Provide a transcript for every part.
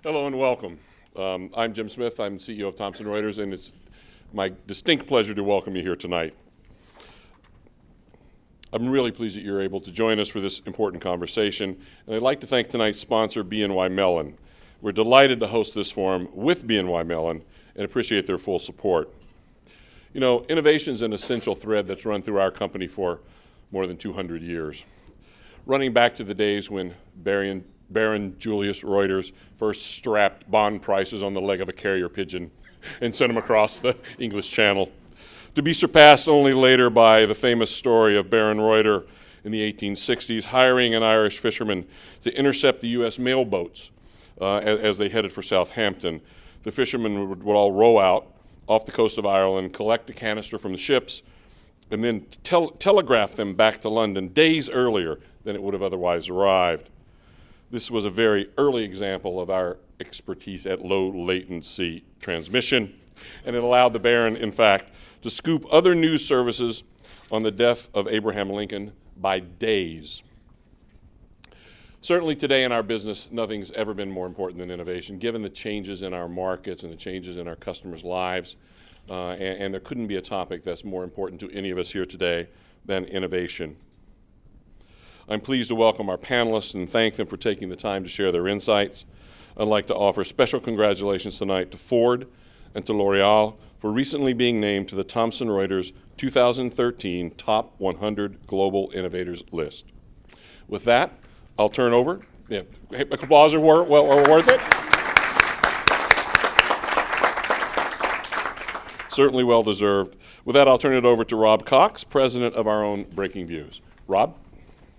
Hello and welcome. I'm Jim Smith. I'm CEO of Thomson Reuters, and it's my distinct pleasure to welcome you here tonight. I'm really pleased that you're able to join us for this important conversation, and I'd like to thank tonight's sponsor, BNY Mellon. We're delighted to host this forum with BNY Mellon and appreciate their full support. You know, innovation is an essential thread that's run through our company for more than 200 years. Running back to the days when Baron Julius Reuters first strapped bond prices on the leg of a carrier pigeon and sent them across the English Channel, to be surpassed only later by the famous story of Baron Reuter in the 1860s hiring an Irish fisherman to intercept the U.S. mail boats as they headed for Southampton. The fishermen would all row out off the coast of Ireland, collect a canister from the ships, and then telegraph them back to London days earlier than it would have otherwise arrived. This was a very early example of our expertise at low latency transmission, and it allowed the Baron, in fact, to scoop other news services on the death of Abraham Lincoln by days. Certainly today in our business, nothing's ever been more important than innovation, given the changes in our markets and the changes in our customers' lives. And there couldn't be a topic that's more important to any of us here today than innovation. I'm pleased to welcome our panelists and thank them for taking the time to share their insights. I'd like to offer special congratulations tonight to Ford and to L'Oreal for recently being named to the Thomson Reuters 2013 Top 100 Global Innovators list. With that, I'll turn over. Yeah, applause are worth it. Certainly well deserved. With that, I'll turn it over to Rob Cox, president of our own Breakingviews. Rob?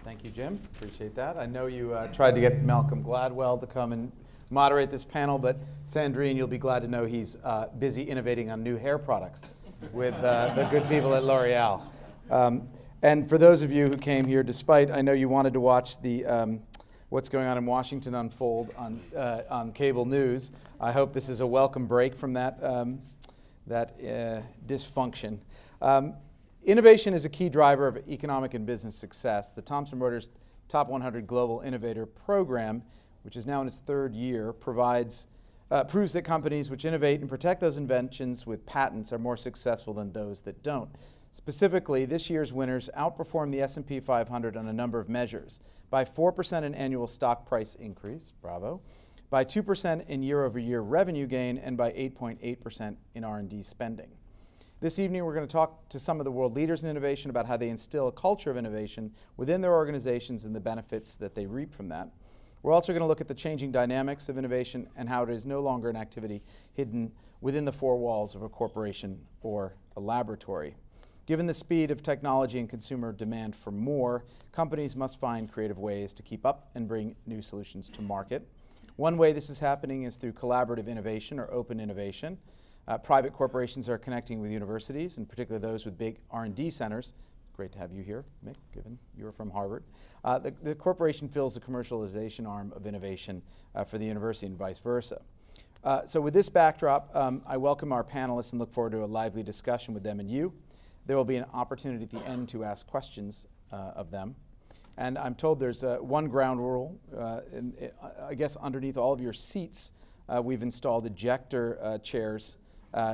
Thank you, Jim. Appreciate that. I know you tried to get Malcolm Gladwell to come and moderate this panel, but SANDRINE, you'll be glad to know he's busy innovating on new hair products with the good people at L'Oreal. And for those of you who came here, despite I know you wanted to watch the what's going on in Washington unfold on cable news, I hope this is a welcome break from that dysfunction. Innovation is a key driver of economic and business success. The Thomson Reuters Top 100 Global Innovator Program, which is now in its third year, proves that companies which innovate and protect those inventions with patents are more successful than those that don't. Specifically, this year's winners outperformed the S&P 500 on a number of measures. By 4% in annual stock price increase, bravo, by 2% in year-over-year revenue gain, and by 8.8% in R&D spending. This evening, we're going to talk to some of the world leaders in innovation about how they instill a culture of innovation within their organizations and the benefits that they reap from that. We're also going to look at the changing dynamics of innovation and how it is no longer an activity hidden within the four walls of a corporation or a laboratory. Given the speed of technology and consumer demand for more, companies must find creative ways to keep up and bring new solutions to market. One way this is happening is through collaborative innovation or open innovation. Private corporations are connecting with universities, in particular those with big R&D centers. Great to have you here, Mick, given you're from Harvard. The corporation fills the commercialization arm of innovation for the university and vice versa. So with this backdrop, I welcome our panelists and look forward to a lively discussion with them and you. There will be an opportunity at the end to ask questions of them. And I'm told there's one ground rule. I guess underneath all of your seats, we've installed ejector chairs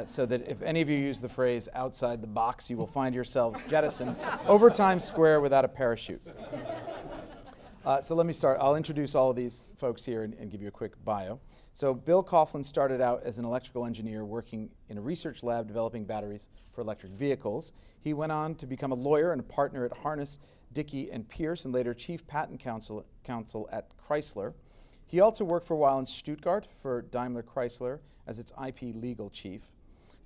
so that if any of you use the phrase outside the box, you will find yourselves jettisoned over Times Square without a parachute. So let me start. I'll introduce all of these folks here and give you a quick bio. So Bill Coughlin started out as an electrical engineer working in a research lab developing batteries for electric vehicles. He went on to become a lawyer and a partner at Harness, Dickey & Pierce, and later chief patent counsel at Chrysler. He also worked for a while in Stuttgart for Daimler Chrysler as its IP legal chief.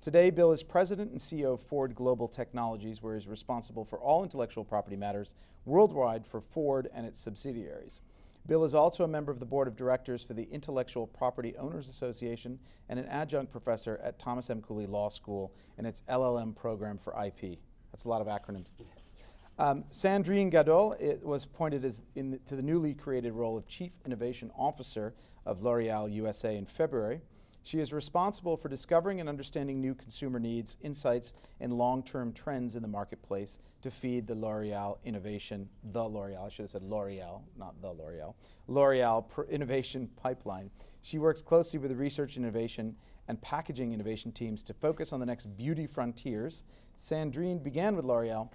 Today, Bill is president and CEO of Ford Global Technologies, where he's responsible for all intellectual property matters worldwide for Ford and its subsidiaries. Bill is also a member of the board of directors for the Intellectual Property Owners Association and an adjunct professor at Thomas M. Cooley Law School and its LLM program for IP. That's a lot of acronyms. SANDRINE GADOL was appointed to the newly created role of Chief Innovation Officer of L'Oreal USA in February. She is responsible for discovering and understanding new consumer needs, insights, and long-term trends in the marketplace to feed the L'Oreal innovation, I should have said L'Oreal, not the L'Oreal innovation pipeline. She works closely with the research innovation and packaging innovation teams to focus on the next beauty frontiers. Sandrine began with L'Oreal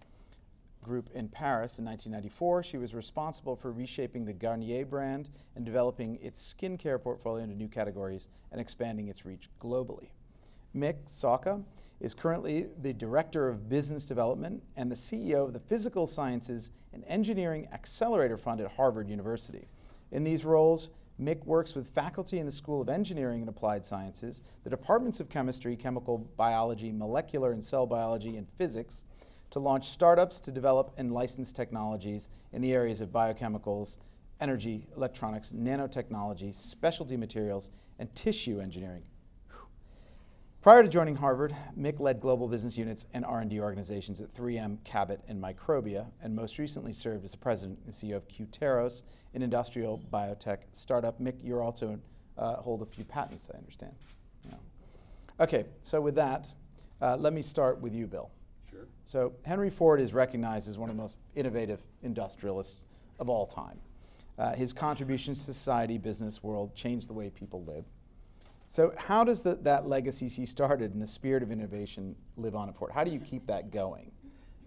Group in Paris in 1994. She was responsible for reshaping the Garnier brand and developing its skincare portfolio into new categories and expanding its reach globally. MICK, SAWKA, is currently the Director of Business Development and the CEO of the Physical Sciences and Engineering Accelerator Fund at Harvard University. In these roles, MICK works with faculty in the School of Engineering and Applied Sciences, the departments of Chemistry, Chemical Biology, Molecular and Cell Biology, and Physics, to launch startups to develop and license technologies in the areas of biochemicals, energy, electronics, nanotechnology, specialty materials, and tissue engineering. Prior to joining Harvard, MICK led global business units and R&D organizations at 3M, Cabot, and Microbia, and most recently served as the president and CEO of Qteros, an industrial biotech startup. MICK, you also hold a few patents, I understand. Yeah. Okay, so with that, let me start with you, Bill. Sure. So Henry Ford is recognized as one of the most innovative industrialists of all time. His contributions to society, business world, changed the way people live. So how does that legacy he started in the spirit of innovation live on at Ford? How do you keep that going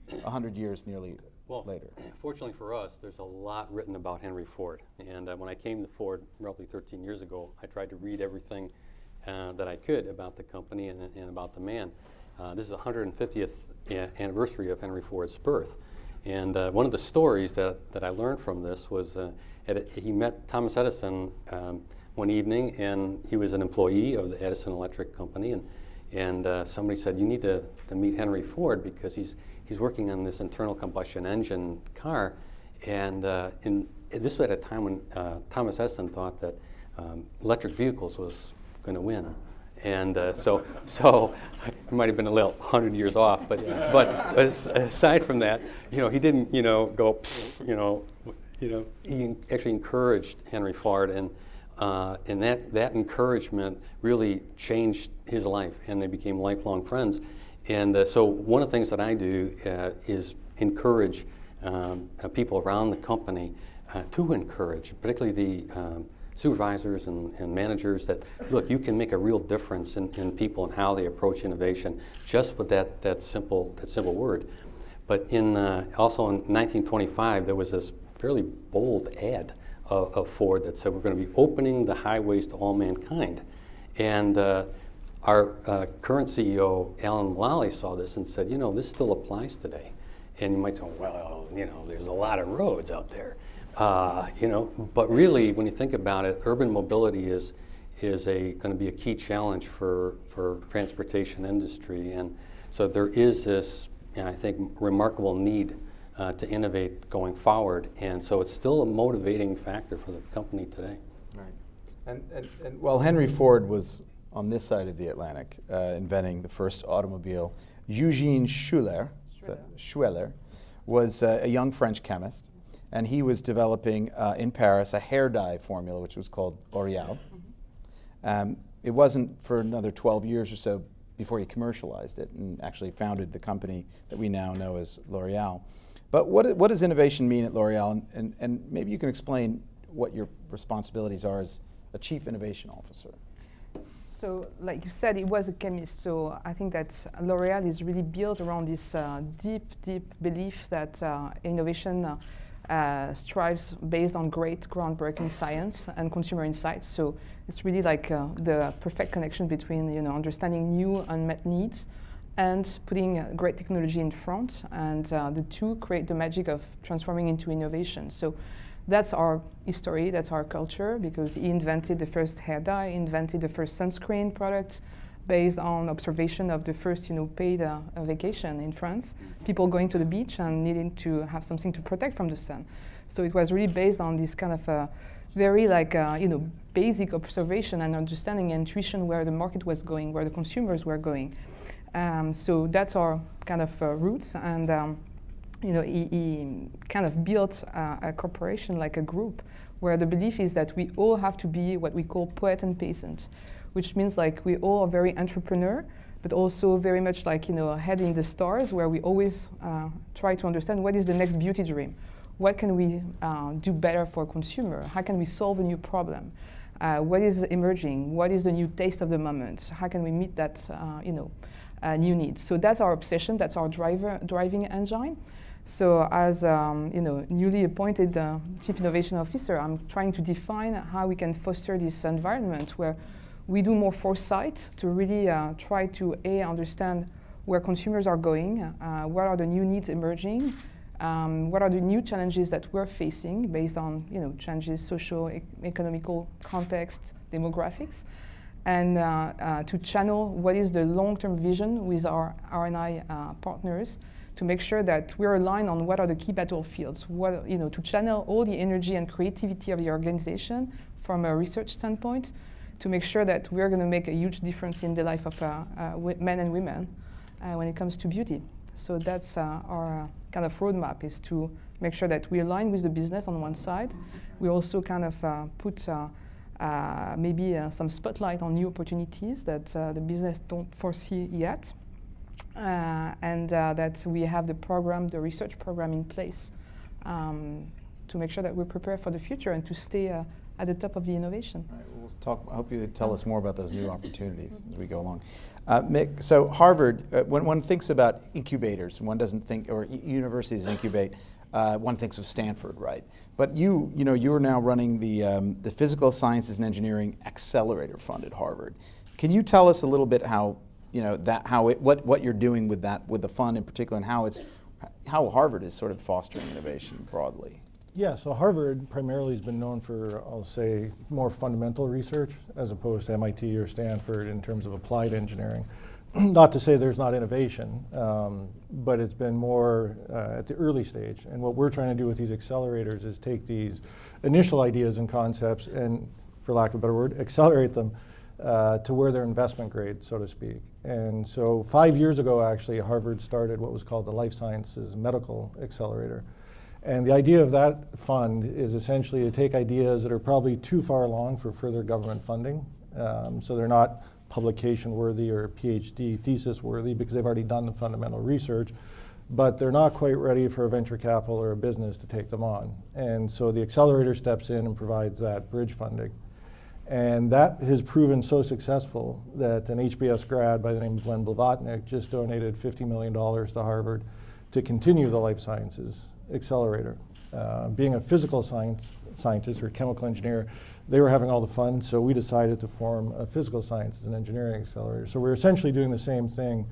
100 years nearly later? Fortunately for us, there's a lot written about Henry Ford. And when I came to Ford roughly 13 years ago, I tried to read everything that I could about the company and about the man. This is the 150th anniversary of Henry Ford's birth. And one of the stories that I learned from this was he met Thomas Edison one evening, and he was an employee of the Edison Electric Company, and somebody said, you need to meet Henry Ford because he's working on this internal combustion engine car. And this was at a time when Thomas Edison thought that electric vehicles was going to win. And so it might have been a little 100 years off, but aside from that, he didn't go, he actually encouraged Henry Ford, and that encouragement really changed his life, and they became lifelong friends. And so one of the things that I do is encourage people around the company to encourage, particularly the supervisors and managers, that look, you can make a real difference in people and how they approach innovation just with that simple word. But also in 1925, there was this fairly bold ad of Ford that said we're going to be opening the highways to all mankind. And our current CEO, Alan Mulally, saw this and said, this still applies today. And you might say, well, there's a lot of roads out there. But really, when you think about it, urban mobility is going to be a key challenge for transportation industry, and so there is this, I think, remarkable need to innovate going forward, and so it's still a motivating factor for the company today. Right, and while Henry Ford was on this side of the Atlantic, inventing the first automobile, Eugene Schueller was a young French chemist. And he was developing in Paris a hair dye formula, which was called L'Oreal. It wasn't for another 12 years or so before he commercialized it and actually founded the company that we now know as L'Oreal. But what does innovation mean at L'Oreal? And maybe you can explain what your responsibilities are as a chief innovation officer. So, like you said, he was a chemist, so I think that L'Oreal is really built around this deep belief that innovation strives based on great groundbreaking science and consumer insights. So it's really like the perfect connection between understanding new unmet needs and putting great technology in front, and the two create the magic of transforming into innovation. So that's our history, that's our culture, because he invented the first hair dye, invented the first sunscreen product based on observation of the first paid vacation in France, people going to the beach and needing to have something to protect from the sun. So it was really based on this kind of very basic observation and understanding and intuition where the market was going, where the consumers were going. So that's our kind of roots, and he kind of built a corporation, like a group, where the belief is that we all have to be what we call poet and peasant, which means like we all are very entrepreneur, but also very much like, head in the stars, where we always try to understand what is the next beauty dream. What can we do better for a consumer? How can we solve a new problem? What is emerging? What is the new taste of the moment? How can we meet that, new needs? So that's our obsession. That's our driving engine. So as newly appointed Chief Innovation Officer, I'm trying to define how we can foster this environment where we do more foresight to really try to understand where consumers are going, what are the new needs emerging, what are the new challenges that we're facing based on changes, socio-economical context, demographics, and to channel what is the long-term vision with our R&I partners to make sure that we're aligned on what are the key battlefields, to channel all the energy and creativity of the organization from a research standpoint to make sure that we're going to make a huge difference in the life of men and women when it comes to beauty. So that's our kind of roadmap, is to make sure that we align with the business on one side. We also kind of put maybe some spotlight on new opportunities that the business don't foresee yet. And that we have the research program in place to make sure that we're prepared for the future and to stay at the top of the innovation. All right, we'll talk. I hope you tell us more about those new opportunities as we go along. Mick, so Harvard, when one thinks about incubators, one doesn't think, or universities incubate, one thinks of Stanford, right? But you are now running the Physical Sciences and Engineering Accelerator Fund at Harvard. Can you tell us a little bit what you're doing with that, with the fund in particular, and how Harvard is sort of fostering innovation broadly? Yeah, so Harvard primarily has been known for, I'll say, more fundamental research as opposed to MIT or Stanford in terms of applied engineering. Not to say there's not innovation, but it's been more at the early stage. And what we're trying to do with these accelerators is take these initial ideas and concepts and, for lack of a better word, accelerate them to where they're investment grade, so to speak. And so 5 years ago, actually, Harvard started what was called the Life Sciences Medical Accelerator. And the idea of that fund is essentially to take ideas that are probably too far along for further government funding. So they're not publication worthy or PhD thesis worthy because they've already done the fundamental research, but they're not quite ready for a venture capital or a business to take them on. And so the accelerator steps in and provides that bridge funding. And that has proven so successful that an HBS grad by the name of Glenn Blavatnik just donated $50 million to Harvard to continue the life sciences accelerator. Being a physical scientist or chemical engineer, they were having all the fun, so we decided to form a physical sciences and engineering accelerator. So we're essentially doing the same thing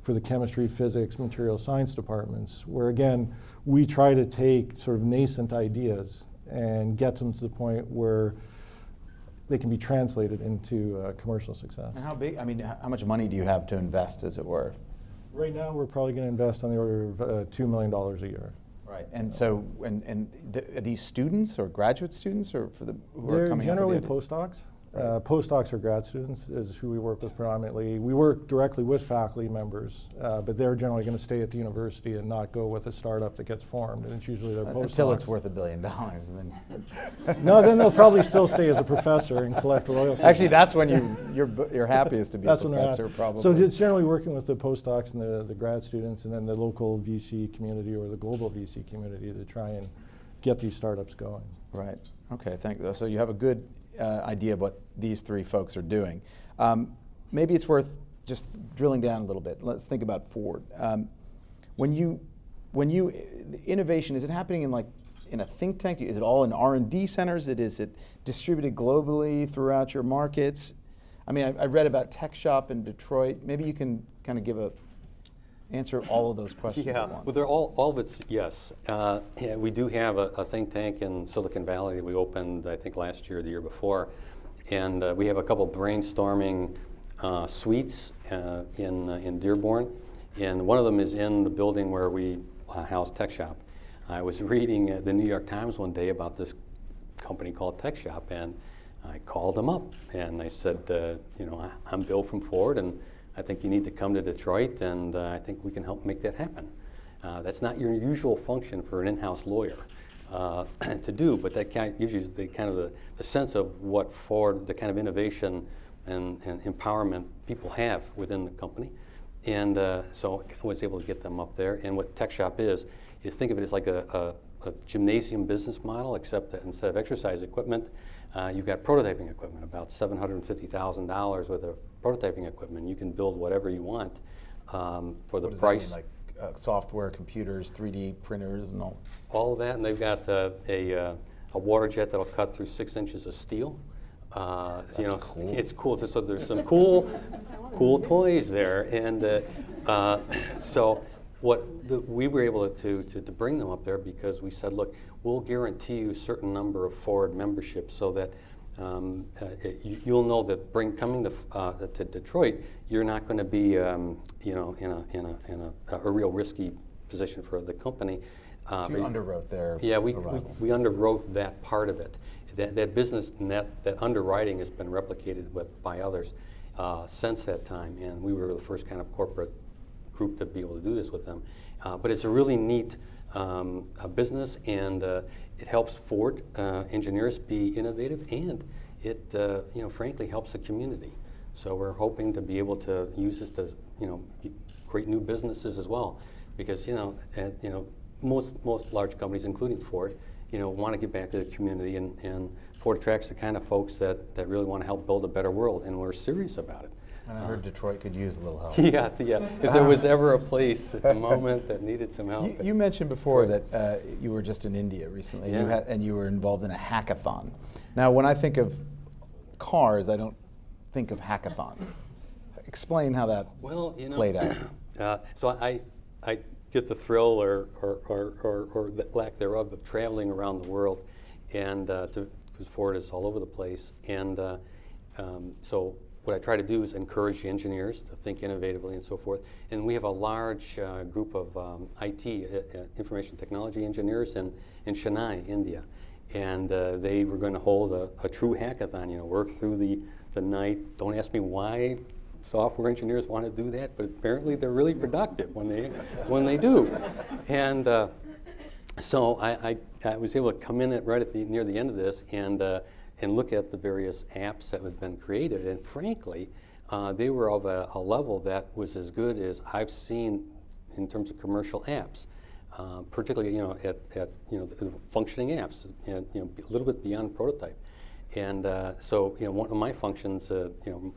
for the chemistry, physics, material science departments, where again, we try to take sort of nascent ideas and get them to the point where they can be translated into commercial success. And how much money do you have to invest, as it were? Right now, we're probably going to invest on the order of $2 million a year. Right, and so, are these students or graduate students, or who are They're coming generally up with the ideas? postdocs. Postdocs or grad students is who we work with predominantly. We work directly with faculty members, but they're generally going to stay at the university and not go with a startup that gets formed, and it's usually their postdocs. Until it's worth $1 billion, and then. No, then they'll probably still stay as a professor and collect royalties. Actually, that's when you're happiest to be That's a when professor, probably. So it's generally working with the postdocs and the grad students, and then the local VC community or the global VC community to try and get these startups going. Right. Okay. Thank you. So you have a good idea of what these three folks are doing. Maybe it's worth just drilling down a little bit. Let's think about Ford. When innovation, is it happening in a think tank? Is it all in R&D centers? Is it distributed globally throughout your markets? I mean, I read about Tech Shop in Detroit. Maybe you can kind of answer all of those questions at once. Well, they're all of it's yes. We do have a think tank in Silicon Valley that we opened, I think, last year or the year before. And we have a couple brainstorming suites in Dearborn. And one of them is in the building where we house Tech Shop. I was reading the New York Times one day about this company called Tech Shop, and I called them up. And I said, I'm Bill from Ford, and I think you need to come to Detroit, and I think we can help make that happen. That's not your usual function for an in-house lawyer. to do, but that kind of gives you the sense of what Ford, the kind of innovation and empowerment people have within the company. And so I was able to get them up there. And what Tech Shop is think of it as like a gymnasium business model, except that instead of exercise equipment, you've got prototyping equipment, about $750,000 worth of prototyping equipment. You can build whatever you want for the What does price. that mean, like software, computers, 3D printers, and all? All of that, and they've got a water jet that'll cut through 6 inches of steel. That's cool. It's cool. So there's some cool toys there, and so we were able to bring them up there because we said, look, we'll guarantee you a certain number of Ford memberships so that you'll know that coming to Detroit, you're not going to be in a real risky position for the company. So you underwrote their arrival. we underwrote that part of it. That business and that underwriting has been replicated by others since that time, and we were the first kind of corporate group to be able to do this with them. But it's a really neat business, and it helps Ford engineers be innovative, and it frankly helps the community. So we're hoping to be able to use this to create new businesses as well, because most large companies, including Ford, want to give back to the community, and Ford attracts the kind of folks that really want to help build a better world, and we're serious about it. And I heard Detroit could use a little help. Yeah. If there was ever a place at the moment that needed some help. You mentioned before that you were just in India recently, Yeah. and you were involved in a hackathon. Now, when I think of cars, I don't think of hackathons. Explain how that played out. So I get the thrill or the lack thereof of traveling around the world, and because Ford is all over the place, and so what I try to do is encourage the engineers to think innovatively and so forth. And we have a large group of IT, information technology engineers in Chennai, India. And they were going to hold a true hackathon, work through the night. Don't ask me why software engineers want to do that, but apparently they're really productive when they do. And so I was able to come in near the end of this and look at the various apps that have been created, and frankly, they were of a level that was as good as I've seen in terms of commercial apps, particularly at the functioning apps, and a little bit beyond prototype. And so one of my functions,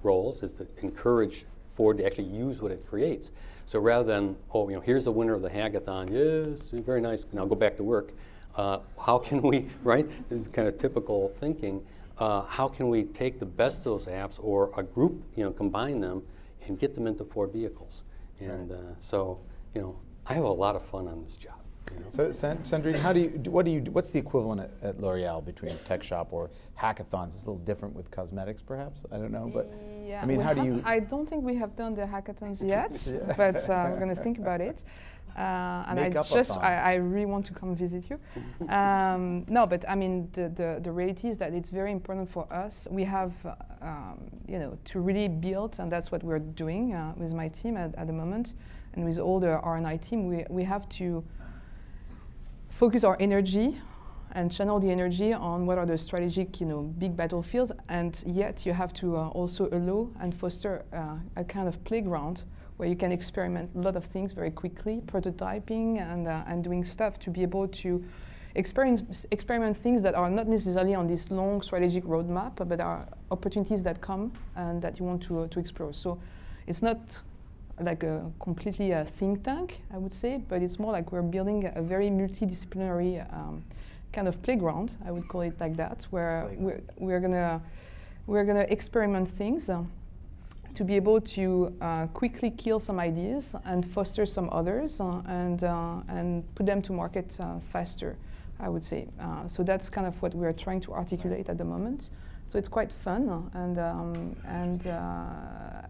roles, is to encourage Ford to actually use what it creates. So rather than here's the winner of the hackathon, yes, very nice, now go back to work. How can we, right? This is kind of typical thinking. How can we take the best of those apps, or a group, combine them and get them into Ford vehicles? And so, I have a lot of fun on this job. So, Sandrine, what's the equivalent at L'Oreal between Tech Shop or hackathons? It's a little different with cosmetics, perhaps. I don't know, but yeah, I mean, I don't think we have done the hackathons yet, but we're going to think about it. And I really want to come visit you. No, but I mean, the reality is that it's very important for us. We have, to really build, and that's what we're doing with my team at the moment, and with all the R&I team. We have to focus our energy and channel the energy on what are the strategic, big battlefields, and yet you have to also allow and foster a kind of playground where you can experiment a lot of things very quickly, prototyping and doing stuff to be able to experiment things that are not necessarily on this long strategic roadmap, but are opportunities that come and that you want to explore. So it's not like a completely think tank, I would say, but it's more like we're building a very multidisciplinary kind of playground, I would call it like that, where we're gonna experiment things to be able to quickly kill some ideas and foster some others and put them to market faster, I would say. So that's kind of what we're trying to articulate at the moment. So it's quite fun, and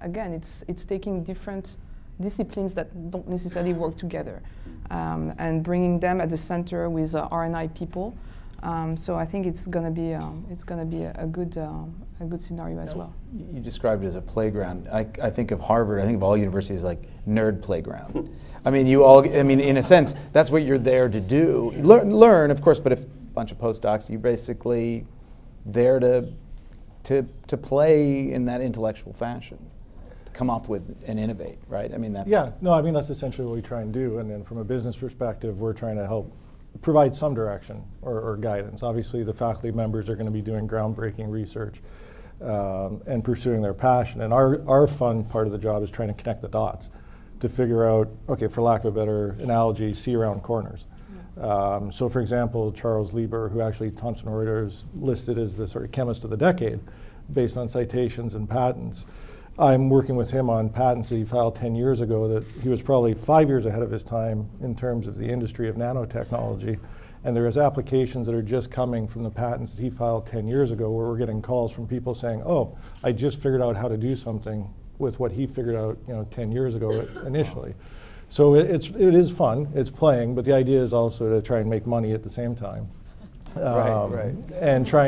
again, it's taking different disciplines that don't necessarily work together, and bringing them at the center with R&I people, So I think it's gonna be a good scenario as well. You described it as a playground. I think of Harvard, I think of all universities like nerd playground. I mean, in a sense, that's what you're there to do. Learn, of course, but if a bunch of postdocs, you're basically there to play in that intellectual fashion, to come up with and innovate, right? I mean, that's... Yeah, no, I mean, that's essentially what we try and do. And then from a business perspective, we're trying to help provide some direction or guidance. Obviously, the faculty members are going to be doing groundbreaking research and pursuing their passion. And our fun part of the job is trying to connect the dots to figure out, okay, for lack of a better analogy, see around corners. So for example, Charles Lieber, who actually Thomson Reuters listed as the sort of chemist of the decade based on citations and patents, I'm working with him on patents that he filed 10 years ago that he was probably 5 years ahead of his time in terms of the industry of nanotechnology. And there is applications that are just coming from the patents that he filed 10 years ago where we're getting calls from people saying, oh, I just figured out how to do something with what he figured out 10 years ago initially. So it is fun, it's playing, but the idea is also to try and make money at the same time. Right. And try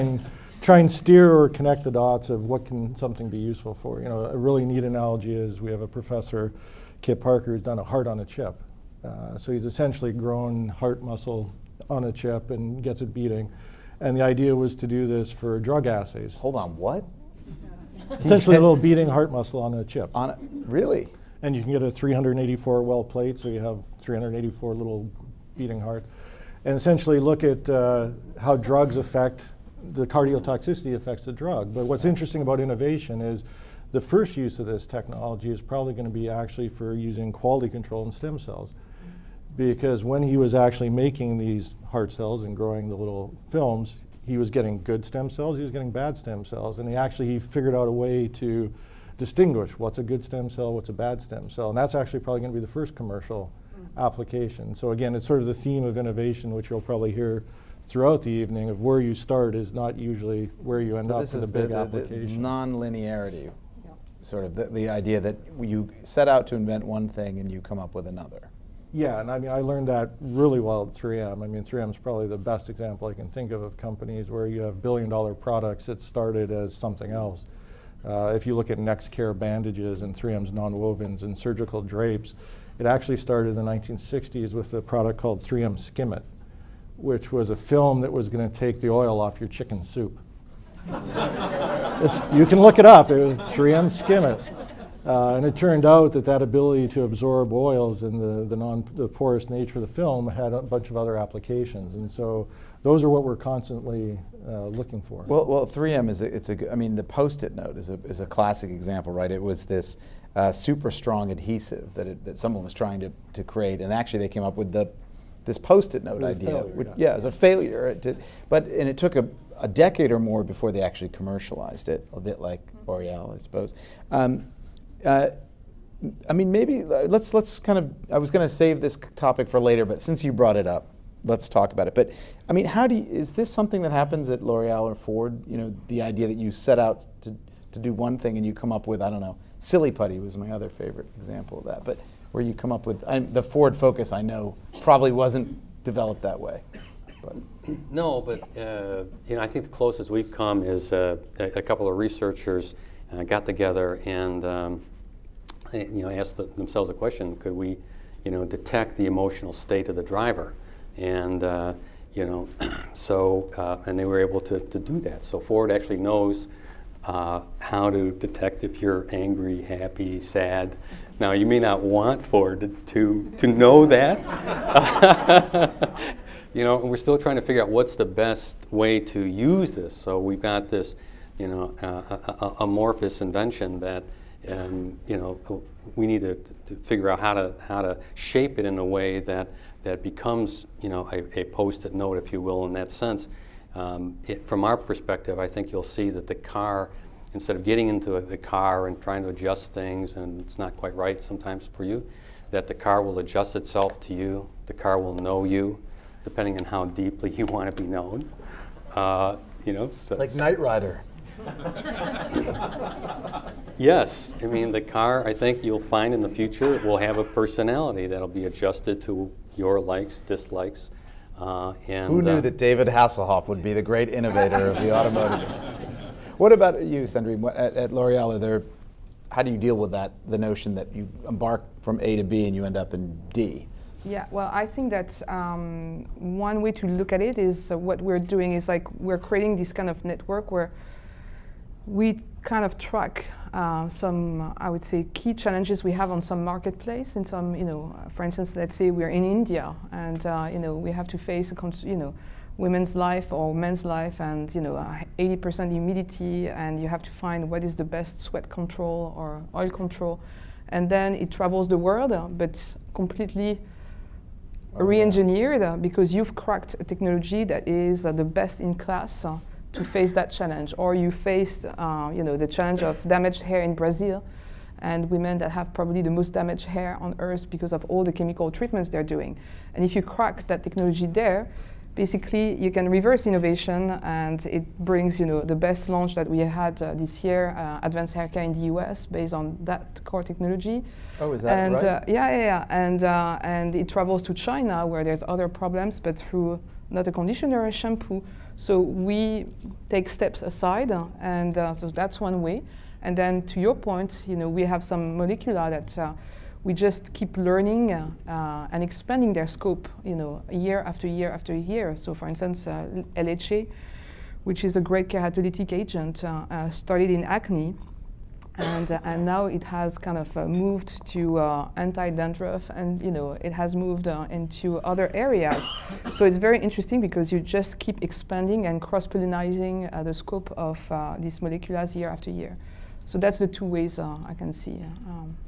and steer or connect the dots of what can something be useful for. A really neat analogy is we have a professor, Kip Parker, who's done a heart on a chip. So he's essentially grown heart muscle on a chip and gets it beating. And the idea was to do this for drug assays. Hold on, what? Essentially a little beating heart muscle on a chip. Really? And you can get a 384 well plate, so you have 384 little beating hearts. And essentially look at how drugs affect, the cardiotoxicity affects the drug. But what's interesting about innovation is the first use of this technology is probably going to be actually for using quality control in stem cells. Because when he was actually making these heart cells and growing the little films, he was getting good stem cells, he was getting bad stem cells. And he figured out a way to distinguish what's a good stem cell, what's a bad stem cell. And that's actually probably going to be the first commercial application. So again, it's sort of the theme of innovation, which you'll probably hear throughout the evening, of where you start is not usually where you end up with a big application. Non-linearity, sort of the idea that you set out to invent one thing and you come up with another. Yeah, and I mean, I learned that really well at 3M. I mean, 3M is probably the best example I can think of companies where you have billion-dollar products that started as something else. If you look at NextCare bandages and 3M's nonwovens and surgical drapes, it actually started in the 1960s with a product called 3M Skim It, which was a film that was going to take the oil off your chicken soup. You can look it up, it was 3M Skim It. And it turned out that ability to absorb oils and the porous nature of the film had a bunch of other applications. And so those are what we're constantly looking for. Well, 3M I mean, the Post-it note is a classic example, right? It was this super strong adhesive that someone was trying to create, and actually they came up with this Post-it note idea. Yeah, it was a failure. And it took a decade or more before they actually commercialized it, a bit like L'Oreal, I suppose. I mean, maybe let's kind of, I was going to save this topic for later, but since you brought it up, let's talk about it. But I mean, is this something that happens at L'Oreal or Ford? The idea that you set out to do one thing and you come up with, I don't know, Silly Putty was my other favorite example of that, but where you come up with, the Ford Focus, I know, probably wasn't developed that way. But. No, but I think the closest we've come is a couple of researchers got together and asked themselves a question: could we, detect the emotional state of the driver? And and they were able to do that. So Ford actually knows how to detect if you're angry, happy, sad. Now you may not want Ford to know that. And we're still trying to figure out what's the best way to use this. So we've got this, amorphous invention that, we need to figure out how to shape it in a way that becomes, a Post-it note, if you will, in that sense. From our perspective, I think you'll see that the car, instead of getting into the car and trying to adjust things, and it's not quite right sometimes for you, that the car will adjust itself to you. The car will know you, depending on how deeply you want to be known. So like Knight Rider. Yes, I mean, the car, I think you'll find in the future, will have a personality that'll be adjusted to your likes, dislikes, And Who knew that David Hasselhoff would be the great innovator of the automotive industry? What about you, Sandrine? At L'Oreal, how do you deal with the notion that you embark from A to B and you end up in D? Yeah, well, I think that one way to look at it is what we're doing is like we're creating this kind of network where we kind of track some, I would say, key challenges we have on some marketplace. In some, for instance, let's say we're in India and we have to face women's life or men's life and 80% humidity, and you have to find what is the best sweat control or oil control, and then it travels the world, but completely re-engineered because you've cracked a technology that is the best in class to face that challenge. Or you faced the challenge of damaged hair in Brazil, and women that have probably the most damaged hair on earth because of all the chemical treatments they're doing. And if you crack that technology there, basically you can reverse innovation, and it brings the best launch that we had this year, advanced hair care in the US based on that core technology. Oh, is that right? Yeah. And it travels to China where there's other problems, but through not a conditioner, a shampoo. So we take steps aside, and so that's one way. And then to your point, we have some molecular that we just keep learning and expanding their scope, year after year after year. So for instance, LHA, which is a great keratolytic agent, started in acne, and now it has kind of moved to anti-dandruff, and it has moved into other areas. So it's very interesting because you just keep expanding and cross-pollinating the scope of these molecules year after year. So that's the two ways I can see.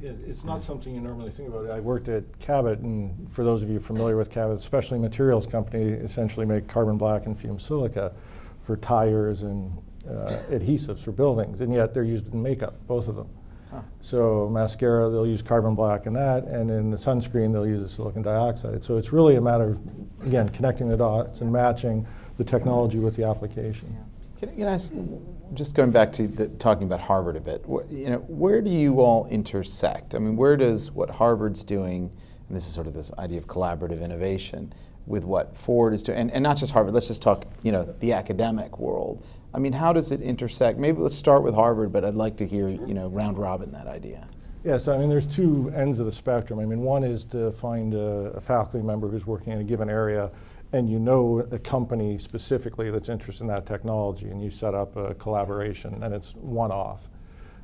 It's not something you normally think about. I worked at Cabot, and for those of you familiar with Cabot, especially materials company, essentially make carbon black and fumed silica for tires and adhesives for buildings, and yet they're used in makeup, both of them. Huh. So mascara, they'll use carbon black in that, and in the sunscreen, they'll use the silicon dioxide. So it's really a matter of, again, connecting the dots and matching the technology with the application. Yeah. Can I ask, just going back to talking about Harvard a bit, where do you all intersect? I mean, where does what Harvard's doing, and this is sort of this idea of collaborative innovation, with what Ford is doing, and not just Harvard, let's just talk, the academic world. I mean, how does it intersect? Maybe let's start with Harvard, but I'd like to hear, round robin that idea. Yes, I mean, there's two ends of the spectrum. I mean, one is to find a faculty member who's working in a given area, and a company specifically that's interested in that technology, and you set up a collaboration, and it's one-off.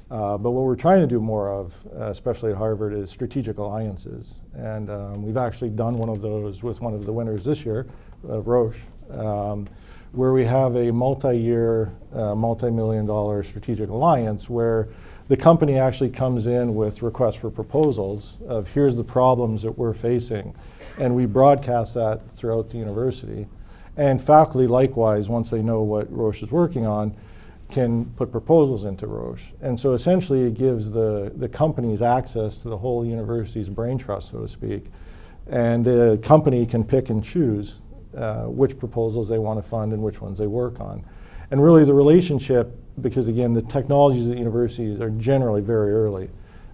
But what we're trying to do more of, especially at Harvard, is strategic alliances. And we've actually done one of those with one of the winners this year, Roche, where we have a multi-year, multi-million-dollar strategic alliance where the company actually comes in with requests for proposals of here's the problems that we're facing, and we broadcast that throughout the university. And faculty, likewise, once they know what Roche is working on, can put proposals into Roche. And so essentially it gives the companies access to the whole university's brain trust, so to speak. And the company can pick and choose which proposals they want to fund and which ones they work on. And really the relationship, because again, the technologies at universities are generally very early.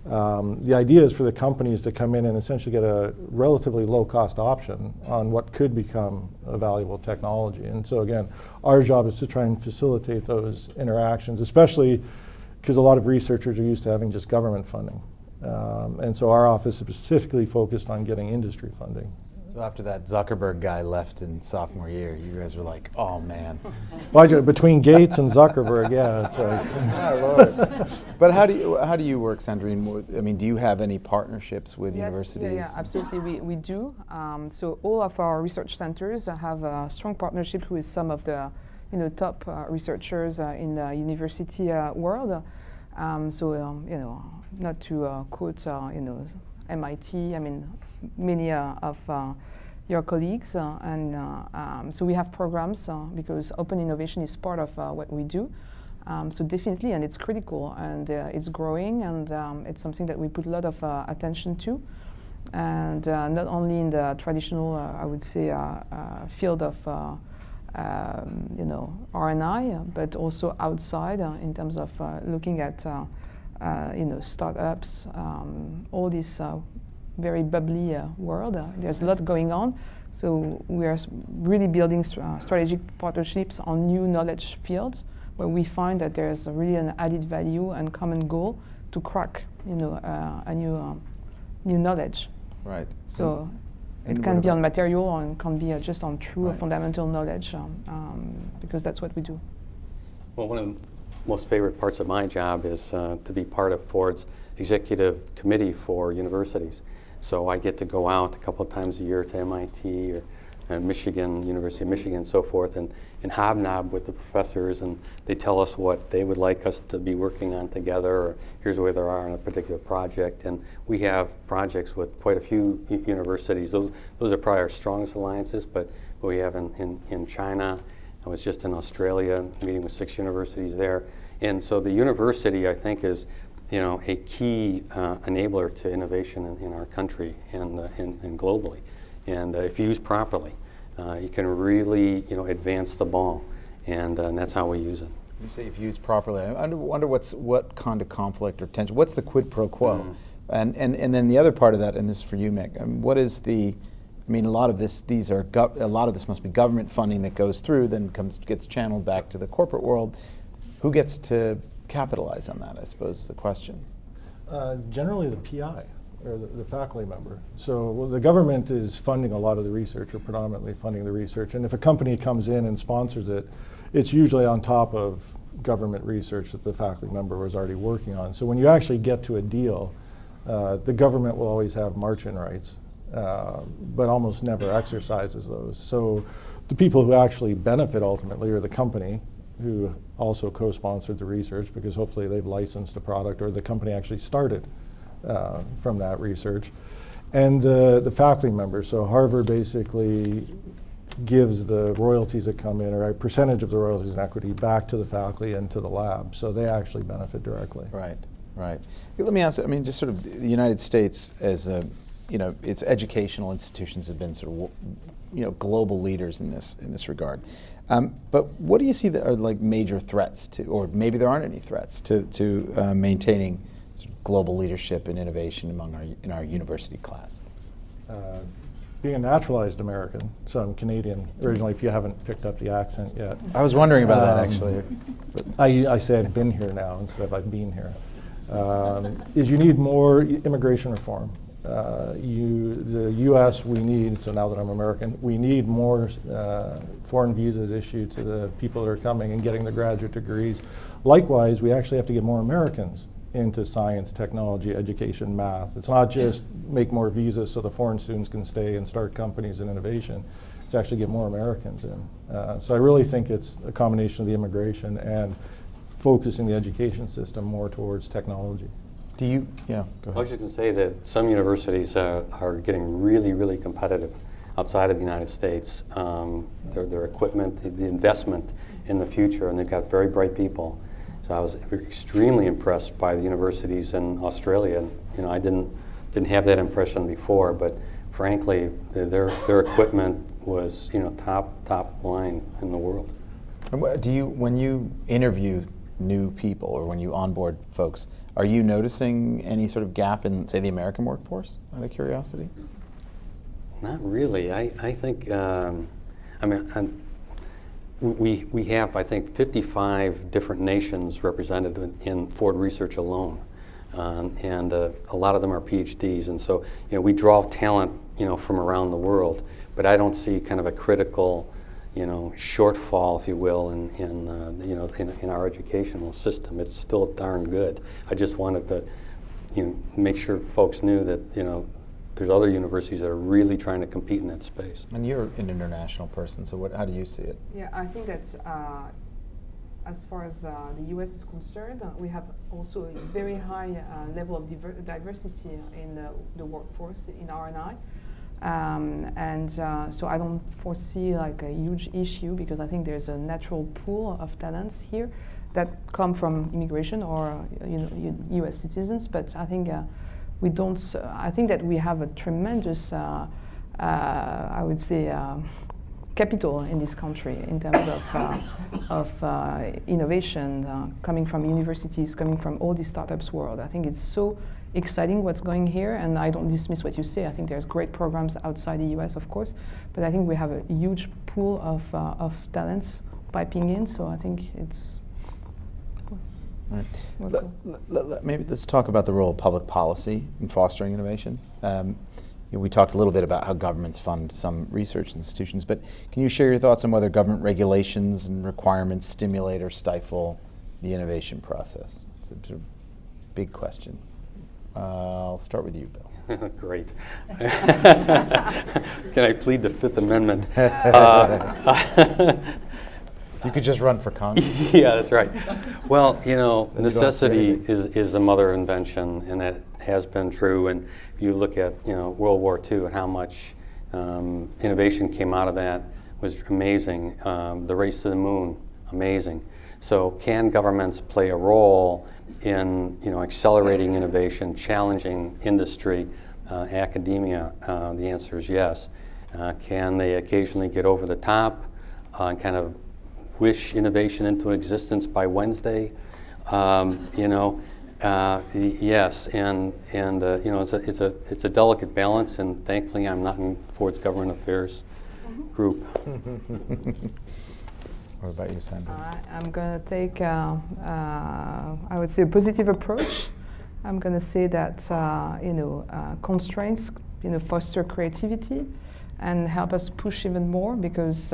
The idea is for the companies to come in and essentially get a relatively low-cost option on what could become a valuable technology. And so again, our job is to try and facilitate those interactions, especially because a lot of researchers are used to having just government funding. And so our office is specifically focused on getting industry funding. So after that Zuckerberg guy left in sophomore year, you guys were like, oh man. Well, between Gates and Zuckerberg, yeah, it's like. Oh, Lord. But how do you work, Sandrine? I mean, do you have any partnerships with universities? Yeah, absolutely, we do. So all of our research centers have a strong partnership with some of the top researchers in the university world. Not to quote MIT, I mean, many of your colleagues, so we have programs because open innovation is part of what we do. So definitely, and it's critical, and it's growing, and it's something that we put a lot of attention to, and not only in the traditional, I would say, field of R&I, but also outside in terms of looking at startups, all this very bubbly world. There's a lot going on. So we are really building strategic partnerships on new knowledge fields where we find that there's really an added value and common goal to crack, a new knowledge. Right. So and it can what be on about- material or it can be just on true or Right. fundamental knowledge, because that's what we do. Well, one of the most favorite parts of my job is to be part of Ford's executive committee for universities. So I get to go out a couple of times a year to MIT or Michigan, University of Michigan, and so forth, and hobnob with the professors, and they tell us what they would like us to be working on together, or here's where they are on a particular project. And we have projects with quite a few universities. Those are probably our strongest alliances, but we have in China. I was just in Australia meeting with 6 universities there. And so the university, I think, is a key enabler to innovation in our country and globally. And if used properly, you can really advance the ball, and that's how we use it. You say if used properly. I wonder what kind of conflict or tension. What's the quid pro quo? And then the other part of that, and this is for you, Mick. What is the? I mean, a lot of this must be government funding that goes through, then gets channeled back to the corporate world. Who gets to capitalize on that, I suppose, is the question. Generally the PI, or the faculty member. So the government is funding a lot of the research, or predominantly funding the research, and if a company comes in and sponsors it, it's usually on top of government research that the faculty member was already working on. So when you actually get to a deal, the government will always have march-in rights, but almost never exercises those. So the people who actually benefit ultimately are the company, who also co-sponsored the research, because hopefully they've licensed a product, or the company actually started from that research, and the faculty members. So Harvard basically gives the royalties that come in, or a percentage of the royalties and equity, back to the faculty and to the lab. So they actually benefit directly. Right, right. Let me ask, just sort of the United States as its educational institutions have been sort of, global leaders in this regard. But what do you see that are like major threats to, or maybe there aren't any threats to maintaining sort of global leadership and innovation in our university class? Being a naturalized American, so I'm Canadian originally, if you haven't picked up the accent yet. I was wondering about that actually. I say I've been here now instead of I've been here. Is you need more immigration reform. The U.S. we need, so now that I'm American, we need more foreign visas issued to the people that are coming and getting their graduate degrees. Likewise, we actually have to get more Americans into science, technology, education, math. It's not just make more visas so the foreign students can stay and start companies and innovation. It's actually get more Americans in. So I really think it's a combination of the immigration and focusing the education system more towards technology. Do you, go I ahead. was just going to say that some universities are getting really, really competitive outside of the United States. Their equipment, the investment in the future, and they've got very bright people. So I was extremely impressed by the universities in Australia. I didn't have that impression before, but frankly, their equipment was top line in the world. And when you interview new people or when you onboard folks, are you noticing any sort of gap in, say, the American workforce, out of curiosity? Not really. I think, we have, I think, 55 different nations represented in Ford Research alone. And a lot of them are PhDs. And so, we draw talent, from around the world, but I don't see kind of a critical, shortfall, if you will, in our educational system. It's still darn good. I just wanted to, make sure folks knew that, there's other universities that are really trying to compete in that space. And you're an international person, so how do you see it? Yeah, I think that as far as the U.S. is concerned, we have also a very high level of diversity in the workforce in R&I. So I don't foresee like a huge issue, because I think there's a natural pool of talents here that come from immigration or U.S. citizens. But I think we don't. I think that we have a tremendous, I would say, capital in this country in terms of innovation coming from universities, coming from all the startups world. I think it's so exciting what's going here, and I don't dismiss what you say. I think there's great programs outside the US, of course, but I think we have a huge pool of talents piping in, so I think it's Right. cool. Maybe let's talk about the role of public policy in fostering innovation. We talked a little bit about how governments fund some research institutions, but can you share your thoughts on whether government regulations and requirements stimulate or stifle the innovation process? It's a big question. I'll start with you, Bill. Great. Can I plead the Fifth Amendment? You could just run for Congress. Yeah, that's right. Well, you don't necessity have to is the mother of invention, and that has been true. And if you look at World War II and how much innovation came out of that was amazing. The race to the moon, amazing. So can governments play a role in accelerating innovation, challenging industry, academia? The answer is yes. Can they occasionally get over the top and kind of wish innovation into existence by Wednesday? Yes, and it's a delicate balance, and thankfully I'm not in Ford's government affairs group. What about you, Sandra? I'm going to take, I would say, a positive approach. I'm going to say that constraints, foster creativity and help us push even more, because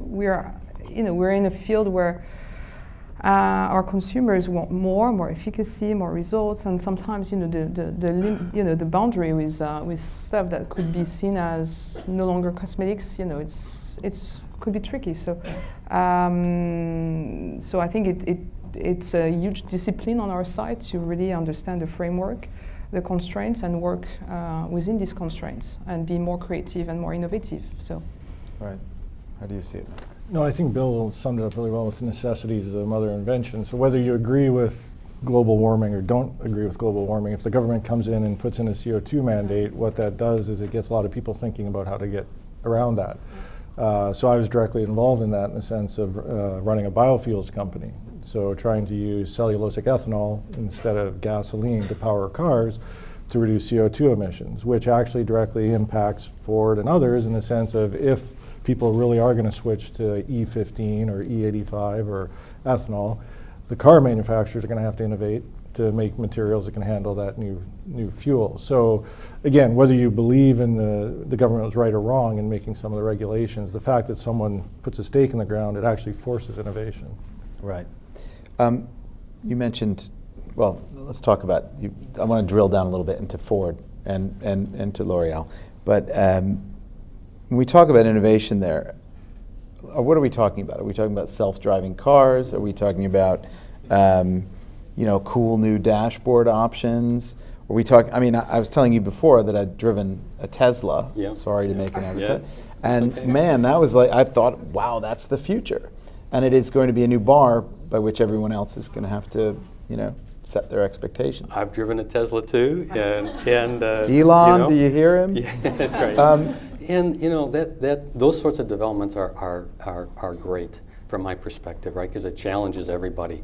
we're in a field where our consumers want more efficacy, more results, and sometimes the boundary with stuff that could be seen as no longer cosmetics, it's could be tricky. So I think it's a huge discipline on our side to really understand the framework, the constraints, and work within these constraints and be more creative and more innovative. So, right. How do you see it? No, I think Bill summed it up really well with the necessities of mother invention. So whether you agree with global warming or don't agree with global warming, if the government comes in and puts in a CO2 mandate, what that does is it gets a lot of people thinking about how to get around that. So I was directly involved in that in the sense of running a biofuels company. So trying to use cellulosic ethanol instead of gasoline to power cars to reduce CO2 emissions, which actually directly impacts Ford and others in the sense of if people really are going to switch to E15 or E85 or ethanol, the car manufacturers are going to have to innovate to make materials that can handle that new fuel. So again, whether you believe in the government was right or wrong in making some of the regulations, the fact that someone puts a stake in the ground, it actually forces innovation. Right. You mentioned, well, let's talk about, I want to drill down a little bit into Ford and to L'Oreal. But when we talk about innovation there, what are we talking about? Are we talking about self-driving cars? Are we talking about cool new dashboard options? Are we talking? I mean, I was telling you before that I'd driven a Tesla. Yeah. Sorry to make an advertisement. Yes. And Okay. man, that was like, I thought, wow, that's the future. And it is going to be a new bar by which everyone else is going to have to, set their expectations. I've driven a Tesla too, and Elon, do you hear him? Yeah, that's right. And those sorts of developments are great from my perspective, right? Because it challenges everybody,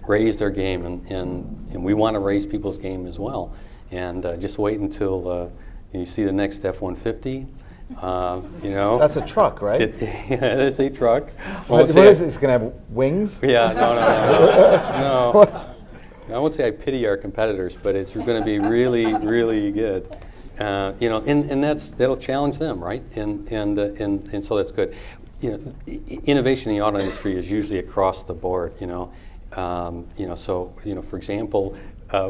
raise their game, and we want to raise people's game as well. And just wait until you see the next F-150. That's a truck, right? It's a truck. What is it? It's going to have wings? Yeah, no. I won't say I pity our competitors, but it's going to be really, really good. And that'll challenge them, right? And so that's good. Innovation in the auto industry is usually across the board. So for example,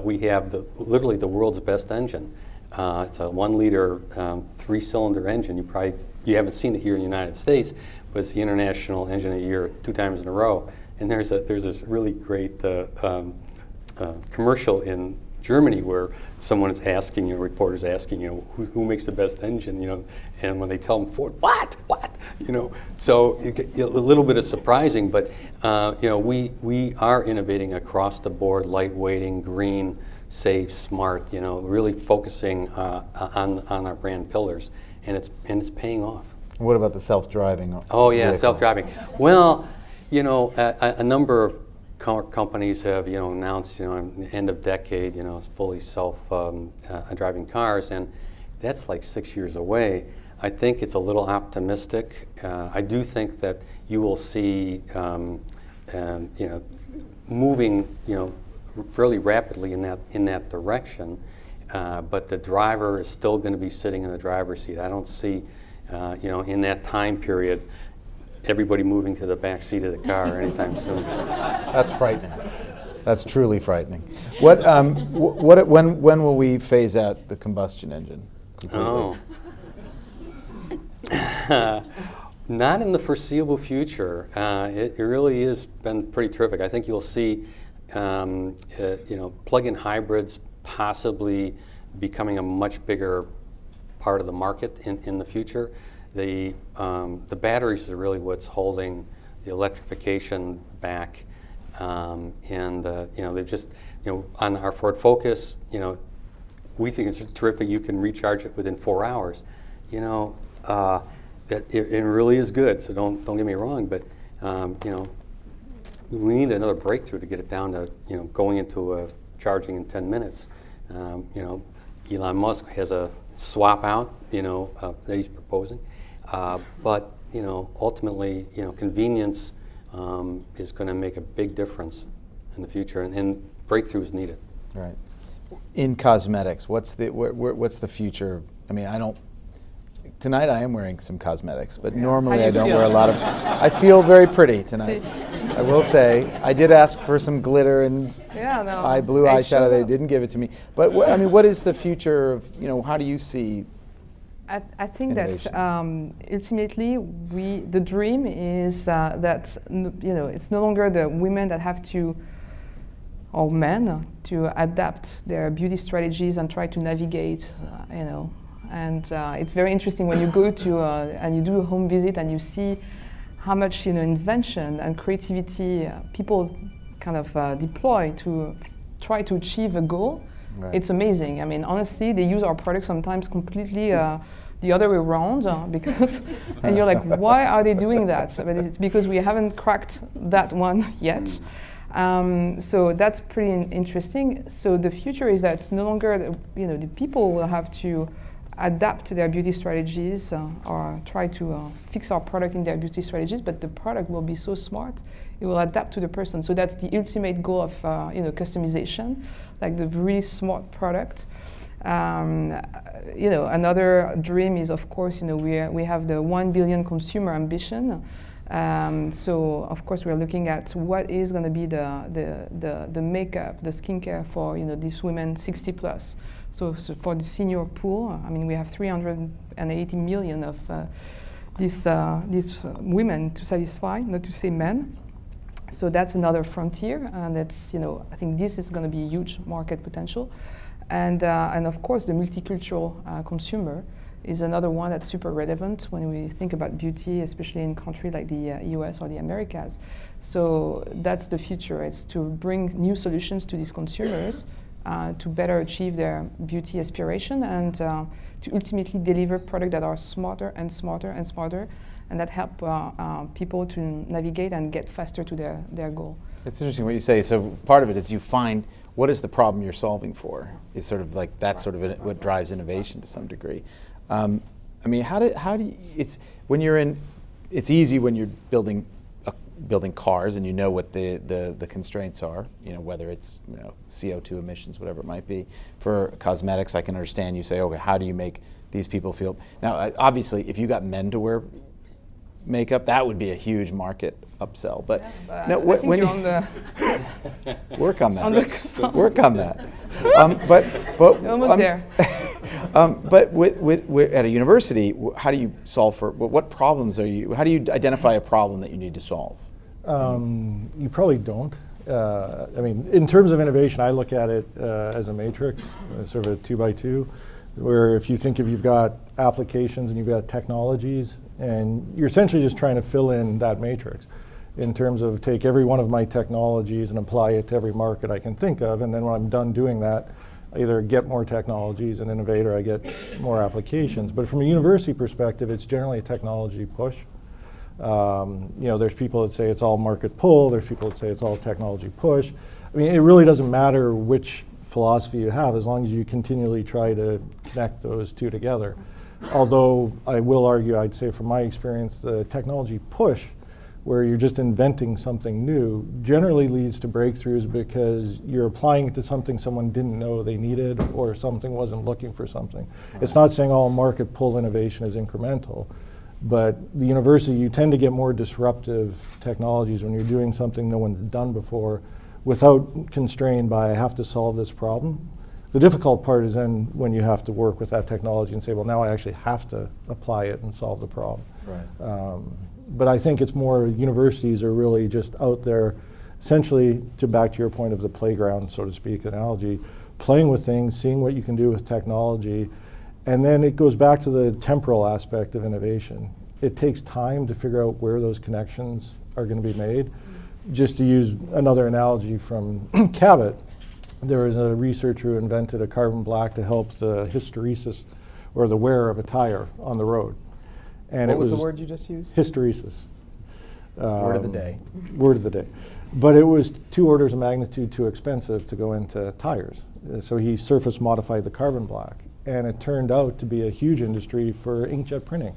we have literally the world's best engine. It's a 1-liter 3-cylinder engine. You haven't seen it here in the United States, but it's the International Engine of the Year 2 times in a row. And there's this really great commercial in Germany where someone is asking, reporters asking, who makes the best engine, and when they tell them Ford, what, so a little bit of surprising, but we are innovating across the board, lightweighting, green, safe, smart, really focusing on our brand pillars, and it's paying off. What about the self-driving? Oh yeah, vehicle? self-driving. Well, you know, a number of companies have, you know, announced, you know, end of decade, you know, fully self-driving cars, and that's like 6 years away. I think it's a little optimistic. I do think that you will see, you know, moving, you know, fairly rapidly in that direction. But the driver is still going to be sitting in the driver's seat. I don't see, you know, in that time period, everybody moving to the back seat of the car anytime soon. That's frightening. That's truly frightening. When will we phase out the combustion engine completely? Oh. Not in the foreseeable future. It really has been pretty terrific. I think you'll see, you know, plug-in hybrids possibly becoming a much bigger part of the market in the future. The batteries are really what's holding the electrification back, and you know, they've just, you know, on our Ford Focus, you know, we think it's terrific. You can recharge it within 4 hours. You know, that it really is good. So don't get me wrong, but you know, we need another breakthrough to get it down to, you know, going into charging in 10 minutes. You know, Elon Musk has a swap out, you know, that he's proposing. But, you know, ultimately, you know, convenience is going to make a big difference in the future, and breakthrough is needed. Right. In cosmetics, what's the future? I mean, tonight I am wearing some cosmetics, but normally I don't wear a lot of. I feel very pretty tonight. I will say, I did ask for some glitter and blue eyeshadow. They didn't give it to me. But I mean, what is the future of, you know, how do you see? I think innovation? that ultimately the dream is that, you know, it's no longer the women that have to, or men, to adapt their beauty strategies and try to navigate, you know. And it's very interesting when you go to and you do a home visit and you see how much, you know, invention and creativity people kind of deploy to try to achieve a goal. Right. It's amazing. I mean, honestly, they use our product sometimes completely the other way around because, and you're like, why are they doing that? But it's because we haven't cracked that one yet. So that's pretty interesting. So the future is that no longer, you know, the people will have to adapt their beauty strategies or try to fix our product in their beauty strategies, but the product will be so smart, it will adapt to the person. So that's the ultimate goal of you know, customization, like the really smart product. You know, another dream is, of course, you know, we have the 1 billion consumer ambition. So of course we're looking at what is going to be the makeup, the skincare for, you know, these women 60 plus. So for the senior pool, I mean, we have 380 million of these women to satisfy, not to say men. So that's another frontier, and that's, you know, I think this is going to be a huge market potential. And of course, the multicultural consumer is another one that's super relevant when we think about beauty, especially in countries like the US or the Americas. So that's the future. It's to bring new solutions to these consumers to better achieve their beauty aspiration and to ultimately deliver products that are smarter and smarter and smarter, and that help people to navigate and get faster to their goal. It's interesting what you say. So part of it is you find what is the problem you're solving for. It's sort of like that's sort of what drives innovation to some degree. I mean, how do you, it's when you're in, it's easy when you're building cars and you know what the constraints are, you know, whether it's, you know, CO2 emissions, whatever it might be. For cosmetics, I can understand you say, okay, how do you make these people feel? Now, obviously, if you got men to wear makeup, that would be a huge market upsell. But no, when you work on that, work on that. But almost there. But with at a university, how do you solve for what problems are you? How do you identify a problem that you need to solve? You probably don't. I mean, in terms of innovation, I look at it as a matrix, sort of a 2x2, where if you've got applications and you've got technologies, and you're essentially just trying to fill in that matrix in terms of take every one of my technologies and apply it to every market I can think of, and then when I'm done doing that, I either get more technologies and innovate, or I get more applications. But from a university perspective, it's generally a technology push. There's people that say it's all market pull. There's people that say it's all technology push. I mean, it really doesn't matter which philosophy you have, as long as you continually try to connect those two together. Although I will argue, I'd say from my experience, the technology push, where you're just inventing something new, generally leads to breakthroughs because you're applying it to something someone didn't know they needed, or something wasn't looking for something. Right. It's not saying all market pull innovation is incremental, but the university, you tend to get more disruptive technologies when you're doing something no one's done before, without constrained by, I have to solve this problem. The difficult part is then when you have to work with that technology and say, well, now I actually have to apply it and solve the problem. Right. But I think it's more universities are really just out there, essentially, back to your point of the playground, so to speak, analogy, playing with things, seeing what you can do with technology, and then it goes back to the temporal aspect of innovation. It takes time to figure out where those connections are going to be made. Just to use another analogy from Cabot, there was a researcher who invented a carbon black to help the hysteresis, or the wear of a tire on the road. And what was the word you just used? Hysteresis. Word of the day. Word of the day. But it was 2 orders of magnitude too expensive to go into tires. So he surface modified the carbon black. And it turned out to be a huge industry for inkjet printing,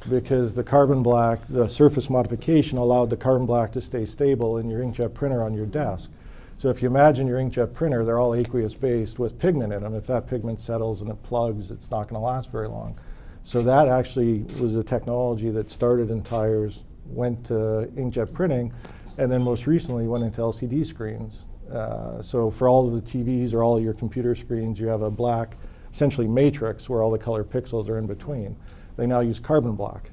because the carbon black, the surface modification allowed the carbon black to stay stable in your inkjet printer on your desk. So if you imagine your inkjet printer, they're all aqueous based with pigment in them. If that pigment settles and it plugs, it's not going to last very long. So that actually was a technology that started in tires, went to inkjet printing, and then most recently went into LCD screens. So for all of the TVs or all of your computer screens, you have a black, essentially matrix, where all the color pixels are in between. They now use carbon black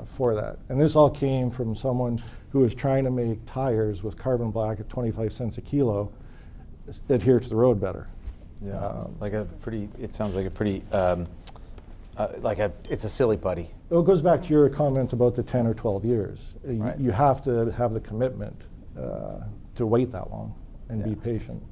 for that. And this all came from someone who was trying to make tires with carbon black at 25 cents a kilo adhere to the road better. Yeah, it sounds like a pretty, it's a silly putty. Well, it goes back to your comment about the 10 or 12 years. Right. You have to have the commitment to wait that long and be patient.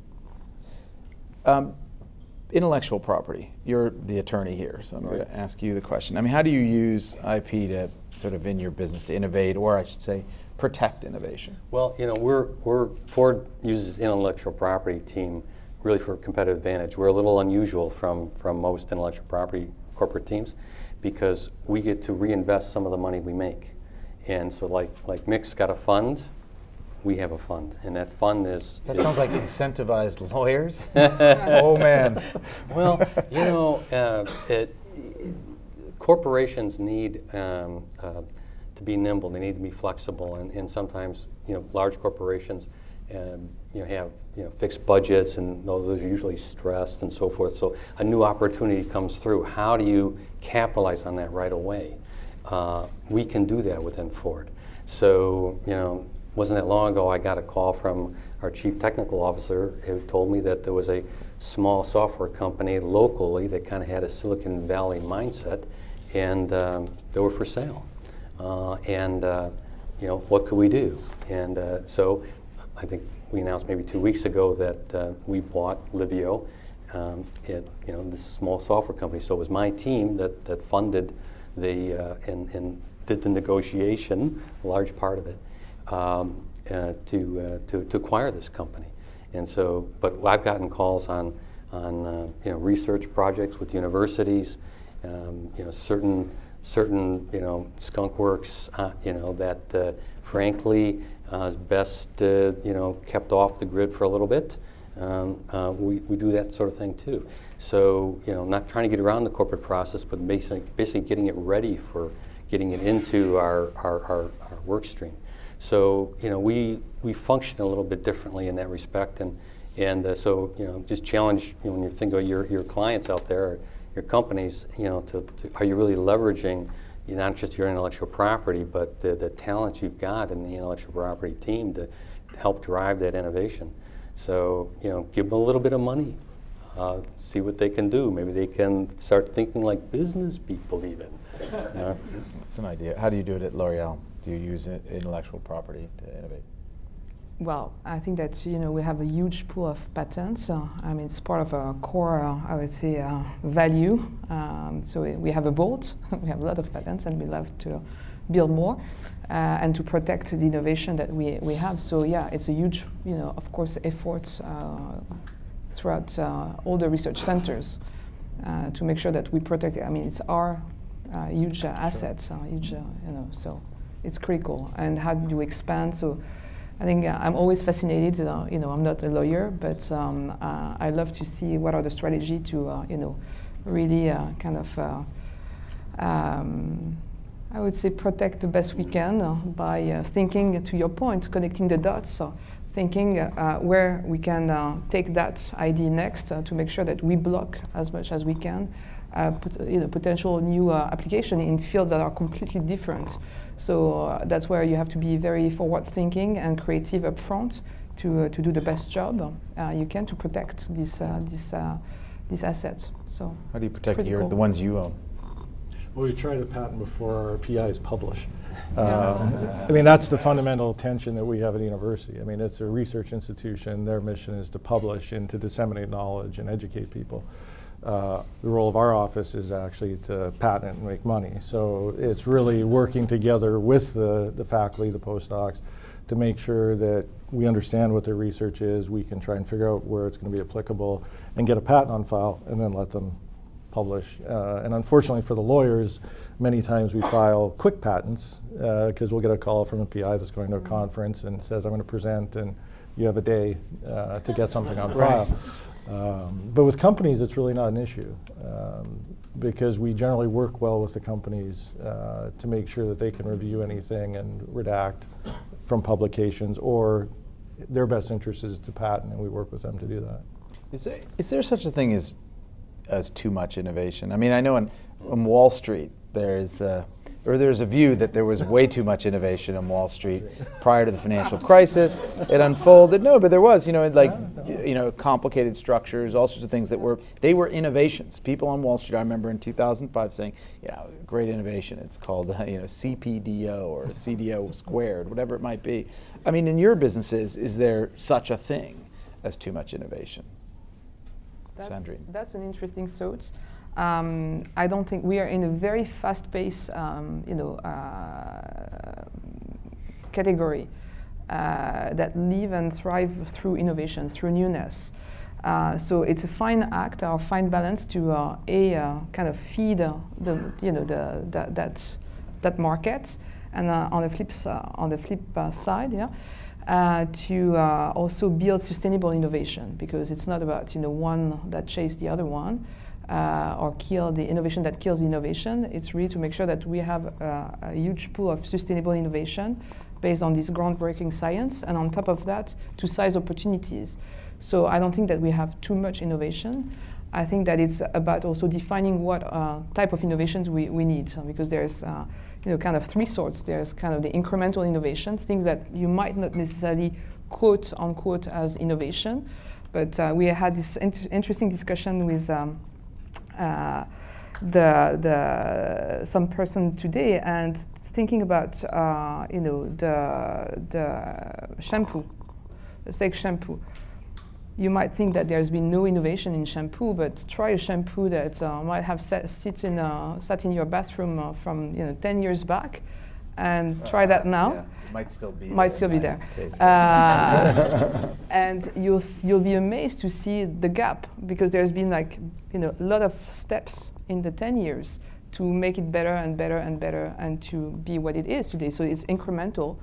Intellectual property. You're the attorney here, so I'm going to ask you the question. I mean, how do you use IP to sort of in your business to innovate, or I should say, protect innovation? Well, Ford uses intellectual property team really for competitive advantage. We're a little unusual from most intellectual property corporate teams, because we get to reinvest some of the money we make. And so like MICK's got a fund, we have a fund, and that fund is... That sounds like incentivized lawyers. Oh, man. Well, corporations need to be nimble. They need to be flexible, and sometimes, large corporations have fixed budgets, and those are usually stressed and so forth. So a new opportunity comes through. How do you capitalize on that right away? We can do that within Ford. So, wasn't that long ago I got a call from our chief technical officer who told me that there was a small software company locally that kind of had a Silicon Valley mindset, and they were for sale. What could we do? And so I think we announced maybe 2 weeks ago that we bought Livio, this small software company. So it was my team that funded and did the negotiation, a large part of it, to acquire this company. And so, but I've gotten calls on research projects with universities, certain skunk works, that frankly is best kept off the grid for a little bit. We do that sort of thing too. So not trying to get around the corporate process, but basically getting it ready for getting it into our work stream. So we function a little bit differently in that respect, and so just challenge when you think of your clients out there, your companies, are you really leveraging not just your intellectual property, but the talent you've got in the intellectual property team to help drive that innovation. So give them a little bit of money, see what they can do. Maybe they can start thinking like business people even. That's an idea. How do you do it at L'Oreal? Do you use intellectual property to innovate? Well, I think that we have a huge pool of patents. I mean, it's part of our core, I would say, value. So we have a board. We have a lot of patents, and we love to build more and to protect the innovation that we have. So yeah, it's a huge, of course, effort throughout all the research centers to make sure that we protect it. I mean, it's our huge assets, huge, so it's critical. And how do you expand? So I think I'm always fascinated. I'm not a lawyer, but I love to see what are the strategy to, really kind of, I would say, protect the best we can by thinking, to your point, connecting the dots, thinking where we can take that idea next to make sure that we block as much as we can potential new application in fields that are completely different. So that's where you have to be very forward-thinking and creative up front to do the best job you can to protect these assets. So How do you protect critical. the ones you own? Well, we try to patent before our PIs publish. I mean, that's the fundamental tension that we have at the university. I mean, it's a research institution. Their mission is to publish and to disseminate knowledge and educate people. The role of our office is actually to patent and make money. So it's really working together with the faculty, the postdocs, to make sure that we understand what their research is, we can try and figure out where it's going to be applicable, and get a patent on file, and then let them publish. And unfortunately for the lawyers, many times we file quick patents because we'll get a call from a PI that's going to a conference and says, I'm going to present, and you have a day to get something on file. But with companies, it's really not an issue because we generally work well with the companies to make sure that they can review anything and redact from publications, or their best interest is to patent, and we work with them to do that. Is there such a thing as too much innovation? I mean, I know on Wall Street there's a view that there was way too much innovation on Wall Street prior to the financial crisis. It unfolded. No, but there was, complicated structures, all sorts of things that were innovations. People on Wall Street, I remember in 2005 saying, great innovation. It's called, CPDO or CDO squared, whatever it might be. I mean, in your businesses, is there such a thing as too much innovation? SANDRINE. That's an interesting thought. I don't think we are in a very fast-paced, category that live and thrive through innovation, through newness. So it's a fine act or fine balance to kind of feed that market, and on the flip side, to also build sustainable innovation, because it's not about one that chases the other one. Or kill the innovation that kills the innovation. It's really to make sure that we have a huge pool of sustainable innovation based on this groundbreaking science, and on top of that, to seize opportunities. So I don't think that we have too much innovation. I think that it's about also defining what type of innovations we need, because there's kind of three sorts. There's kind of the incremental innovation, things that you might not necessarily quote unquote as innovation, but we had this interesting discussion with some person today, and thinking about the shampoo, the steak shampoo. You might think that there's been no innovation in shampoo, but try a shampoo that might have sat in your bathroom from 10 years back, and try that now. Yeah. Might still be there. And you'll be amazed to see the gap, because there's been a lot of steps in the 10 years to make it better and better and better, and to be what it is today. So it's incremental,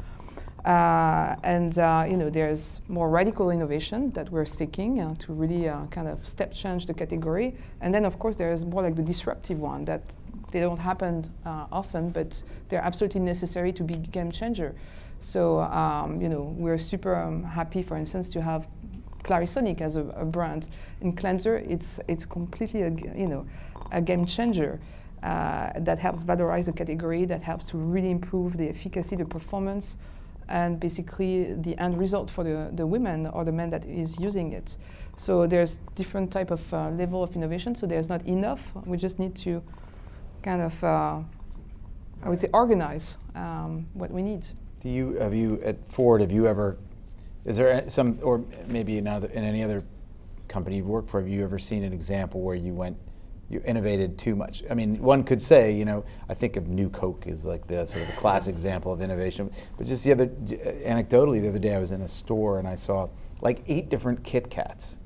there's more radical innovation that we're seeking to really kind of step change the category. And then of course there's more like the disruptive one that they don't happen often, but they're absolutely necessary to be game changer. So we're super happy, for instance, to have Clarisonic as a brand. In cleanser, it's completely a game changer that helps valorize the category, that helps to really improve the efficacy, the performance, and basically the end result for the women or the men that is using it. So there's different type of level of innovation. So there's not enough. We just need to kind of, I would say, organize what we need. At Ford, have you ever Is there some, or maybe in any other company you've worked for, have you ever seen an example where you innovated too much? I mean, one could say, you know, I think of New Coke as like the sort of the classic example of innovation. But just anecdotally, the other day I was in a store and I saw like 8 different Kit Kats.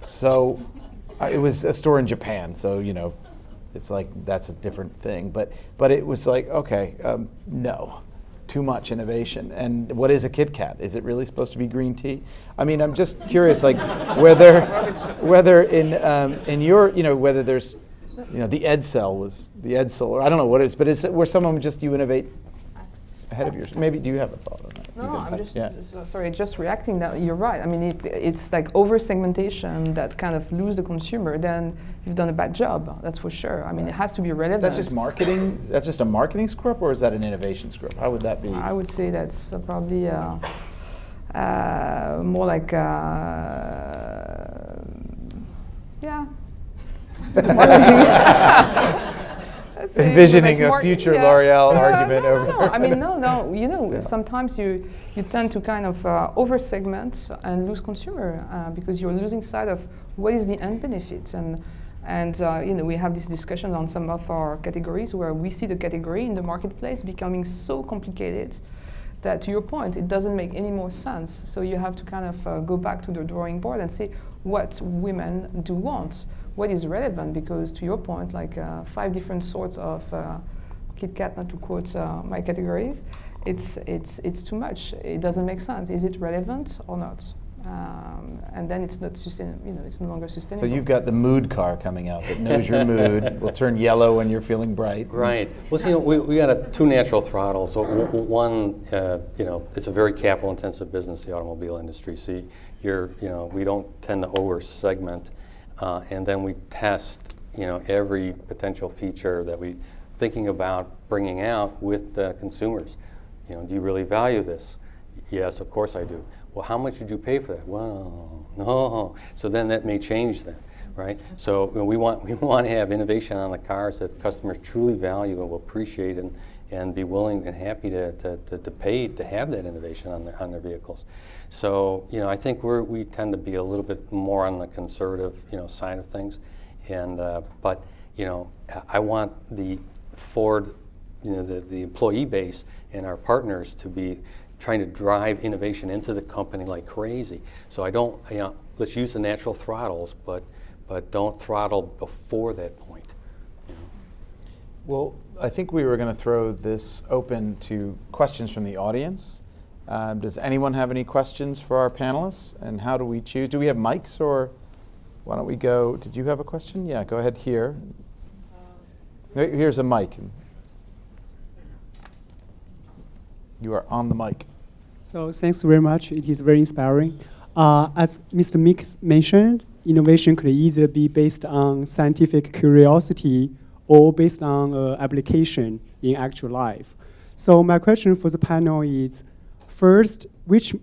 So it was a store in Japan, so you know, it's like that's a different thing. But it was like, okay, no. Too much innovation. And what is a Kit Kat? Is it really supposed to be green tea? I mean, I'm just curious, like whether in your, you know, whether there's, you know, the Edsel, or I don't know what it is, but is it where someone just you innovate ahead of yours? Maybe do you have a thought on that? No, I'm just reacting that you're right. I mean, if it's like over segmentation that kind of lose the consumer, then you've done a bad job. That's for sure. I mean, it has to be relevant. That's just marketing. That's just a marketing screw up, or is that an innovation screw up? How would that be? I would say that's probably more like yeah. Envisioning a future L'Oreal argument over. No. I mean, no. You know, sometimes you tend to kind of over-segment and lose consumer because you're losing sight of what is the end benefit. And you know, we have this discussion on some of our categories where we see the category in the marketplace becoming so complicated that, to your point, it doesn't make any more sense. So you have to kind of go back to the drawing board and say what women do want. What is relevant, because to your point, like 5 different sorts of Kit Kat, not to quote my categories, it's too much. It doesn't make sense. Is it relevant or not? And then it's not sustainable. You know, it's no longer sustainable. So you've got the mood car coming out that knows your mood. Will turn yellow when you're feeling bright. Right. Well, see, we got 2 natural throttles. So one, you know, it's a very capital-intensive business, the automobile industry. So we don't tend to over-segment. And then we test, you know, every potential feature that we thinking about bringing out with the consumers. You know, do you really value this? Yes, of course I do. Well, how much did you pay for that? Well, no. So then that may change that, right? So you know, we want to have innovation on the cars that customers truly value and will appreciate and be willing and happy to pay to have that innovation on their vehicles. So you know, I think we tend to be a little bit more on the conservative, you know, side of things, and but you know, I want the Ford, you know, the employee base and our partners to be trying to drive innovation into the company like crazy. So I don't, you know, let's use the natural throttles, but don't throttle before that point. You know? Well, I think we were going to throw this open to questions from the audience. Does anyone have any questions for our panelists? And how do we choose? Do we have mics, or why don't we go? Did you have a question? Yeah, go ahead here. Here's a mic. You are on the mic. So thanks very much. It is very inspiring. As Mr. Mick mentioned, innovation could either be based on scientific curiosity or based on application in actual life. So my question for the panel is, first, which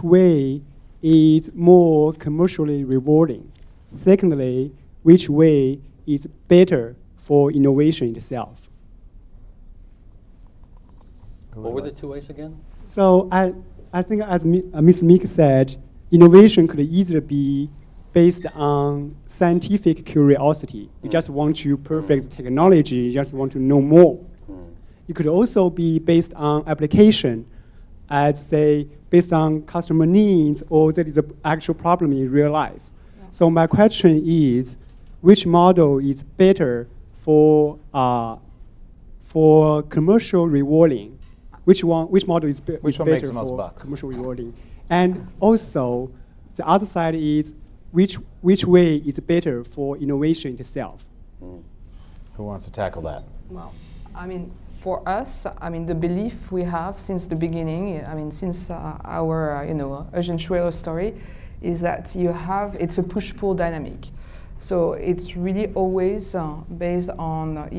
way is more commercially rewarding? Secondly, which way is better for innovation itself? What were the 2 ways again? So I think, as Mr. Mick said, innovation could either be based on scientific curiosity. You just want to perfect technology, you just want to know more. It could also be based on application, as say, based on customer needs, or there is an actual problem in real life. Yeah. So my question is, which model is better for commercial rewarding? Which model is better makes the most for bucks? Commercial rewarding? And also, the other side is, which way is better for innovation itself? Who wants to tackle that? Well, I mean, for us, I mean, the belief we have since the beginning, I mean, since our, Eugene Schweller story, is that it's a push-pull dynamic. So it's really always based on,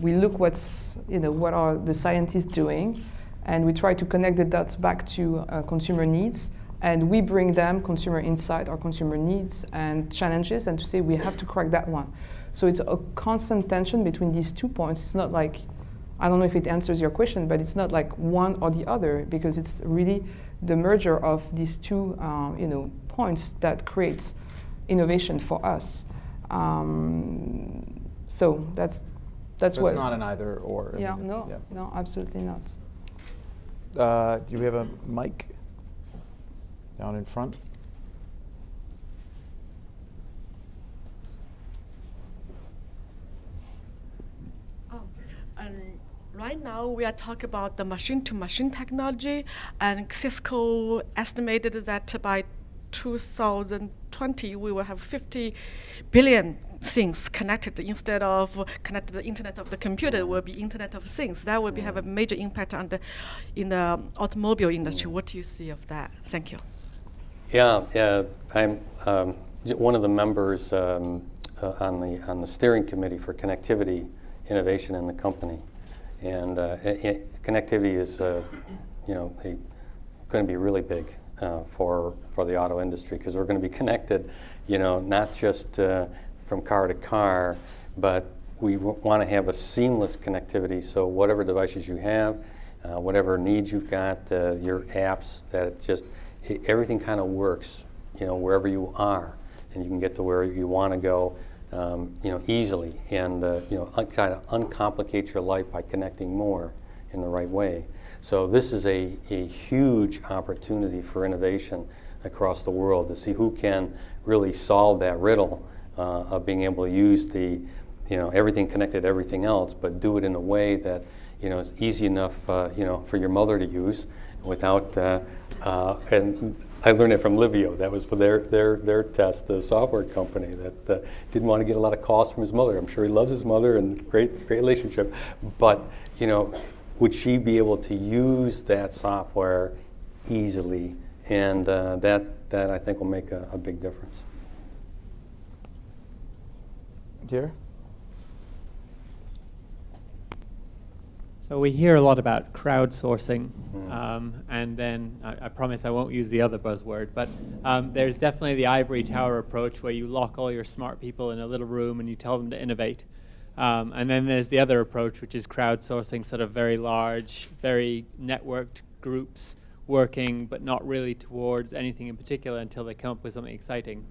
we look what are the scientists doing, and we try to connect the dots back to consumer needs, and we bring them consumer insight or consumer needs and challenges, and to say we have to crack that one. So it's a constant tension between these 2 points. It's not like, I don't know if it answers your question, but it's not like one or the other, because it's really the merger of these two points that creates innovation for us. So that's So what. it's not an either or. I Yeah, mean, no, yeah. no, absolutely not. Do we have a mic down in front? Right now, we are talking about the machine-to-machine technology, and Cisco estimated that by 2020, we will have 50 billion things connected. Instead of connected to the Internet of the computer, will be Internet of Things. That will have a major impact on in the automobile industry. What do you see of that? Thank you. Yeah, I'm one of the members on the steering committee for connectivity innovation in the company, and connectivity is going to be really big for the auto industry, because we're going to be connected, not just from car to car, but we want to have a seamless connectivity. So whatever devices you have, whatever needs you've got, your apps, that everything kind of works, wherever you are, and you can get to where you want to go, easily, and kind of uncomplicate your life by connecting more in the right way. So this is a huge opportunity for innovation across the world to see who can really solve that riddle of being able to use everything connected to everything else, but do it in a way that is easy enough for your mother to use without. And I learned it from Livio. That was for their test, the software company that didn't want to get a lot of calls from his mother. I'm sure he loves his mother and great relationship, but would she be able to use that software easily? And that I think will make a big difference. Here? So we hear a lot about crowdsourcing, and then I promise I won't use the other buzzword, but there's definitely the ivory tower approach, where you lock all your smart people in a little room and you tell them to innovate. And then there's the other approach, which is crowdsourcing, sort of very large, very networked groups working, but not really towards anything in particular until they come up with something exciting.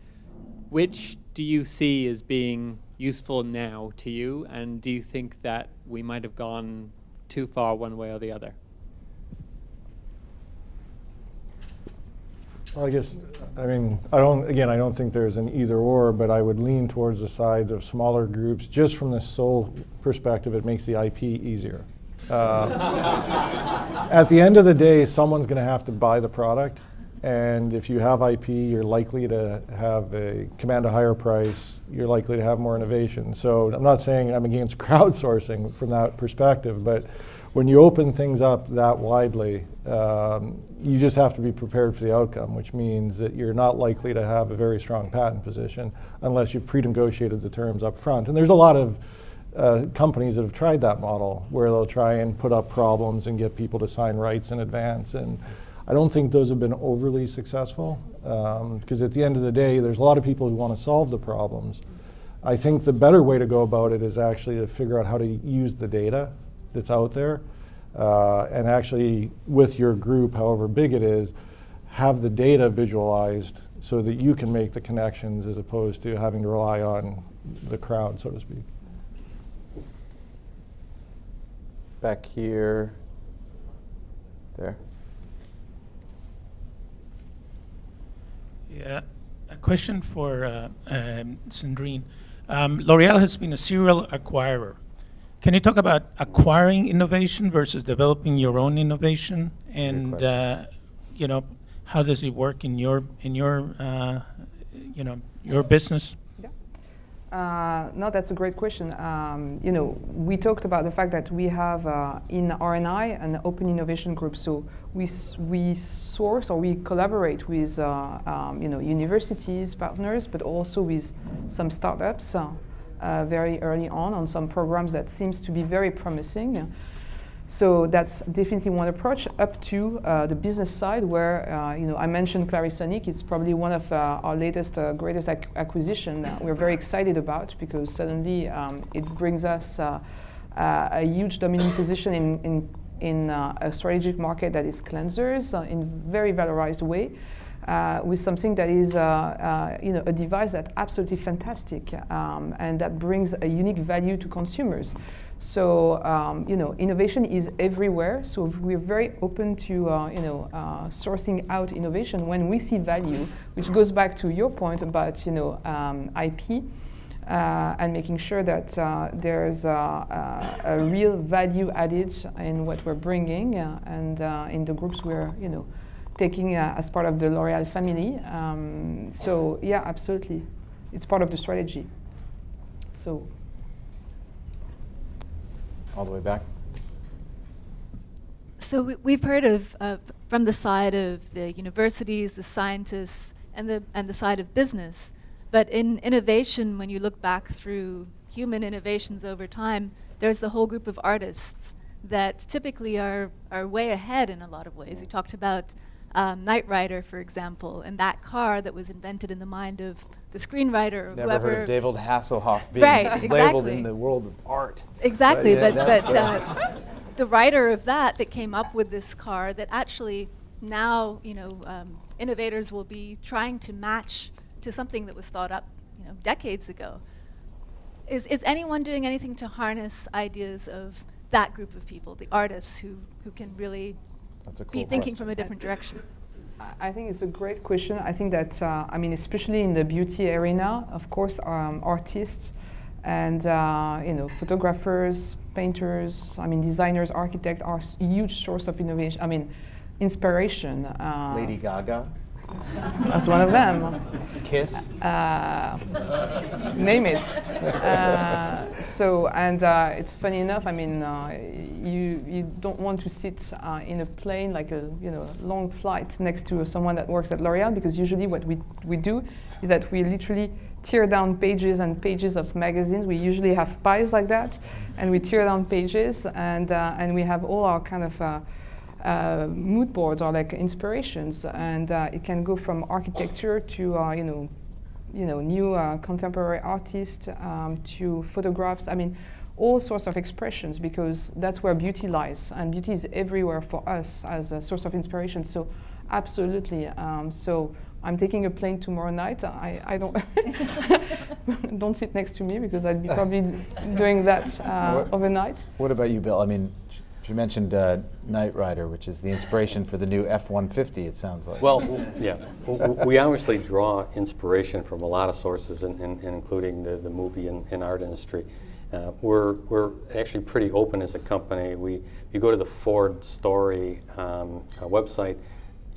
Which do you see as being useful now to you, and do you think that we might have gone too far one way or the other? Well, I guess, I don't think there's an either or, but I would lean towards the side of smaller groups. Just from the sole perspective, it makes the IP easier. At the end of the day, someone's going to have to buy the product, and if you have IP, you're likely to command a higher price. You're likely to have more innovation. So I'm not saying I'm against crowdsourcing from that perspective, but when you open things up that widely, you just have to be prepared for the outcome, which means that you're not likely to have a very strong patent position unless you've pre-negotiated the terms up front. And there's a lot of companies that have tried that model, where they'll try and put up problems and get people to sign rights in advance. And I don't think those have been overly successful, because at the end of the day, there's a lot of people who want to solve the problems. I think the better way to go about it is actually to figure out how to use the data that's out there, and actually, with your group, however big it is, have the data visualized so that you can make the connections, as opposed to having to rely on the crowd, so to speak. Back here. There. Yeah, a question for SANDRINE. L'Oreal has been a serial acquirer. Can you talk about acquiring innovation versus developing your own innovation, and how does it work in your business? No, that's a great question. We talked about the fact that we have in RNI an open innovation group. So we source, or we collaborate with universities, partners, but also with some startups very early on some programs that seems to be very promising. So that's definitely one approach, up to the business side, where I mentioned Clarisonic. It's probably one of our latest, greatest acquisition that we're very excited about, because suddenly it brings us a huge dominant position in in a strategic market that is cleansers in very valorized way, with something that is a device that's absolutely fantastic and that brings a unique value to consumers. So innovation is everywhere. So we're very open to sourcing out innovation when we see value, which goes back to your point about IP. And making sure that there's a real value added in what we're bringing and in the groups we're taking as part of the L'Oréal family. So yeah, absolutely, it's part of the strategy. So All the way back. So we've heard of from the side of the universities, the scientists, and the side of business. But in innovation, when you look back through human innovations over time, there's the whole group of artists that typically are way ahead in a lot of ways. You talked about Knight Rider, for example, and that car that was invented in the mind of the screenwriter or Never whoever. heard of David Hasselhoff being Right, labeled exactly. in the world of art. Exactly, But, but yeah, the writer of that came up with this car that actually now innovators will be trying to match to something that was thought up decades ago. Is anyone doing anything to harness ideas of that group of people, the artists who can really That's a cool be thinking question. from a different direction? I think it's a great question. I think that, especially in the beauty arena, of course, artists and, photographers, painters, designers, architects are a huge source of innovation, inspiration. Lady Gaga, As one of them. Kiss. Name it. It's funny enough. You don't want to sit in a plane like a long flight next to someone that works at L'Oréal, because usually what we do is that we literally tear down pages and pages of magazines. We usually have pies like that, and we tear down pages, and we have all our kind of mood boards or like inspirations, and it can go from architecture to new contemporary artists to photographs. All sorts of expressions, because that's where beauty lies, and beauty is everywhere for us as a source of inspiration. So, absolutely. So I'm taking a plane tomorrow night. I don't don't sit next to me, because I'd be probably doing that overnight. What about you, Bill? You mentioned Knight Rider, which is the inspiration for the new F-150, it sounds like. Well, yeah, we obviously draw inspiration from a lot of sources, and including the movie and art industry. We're actually pretty open as a company. You go to the Ford Story website,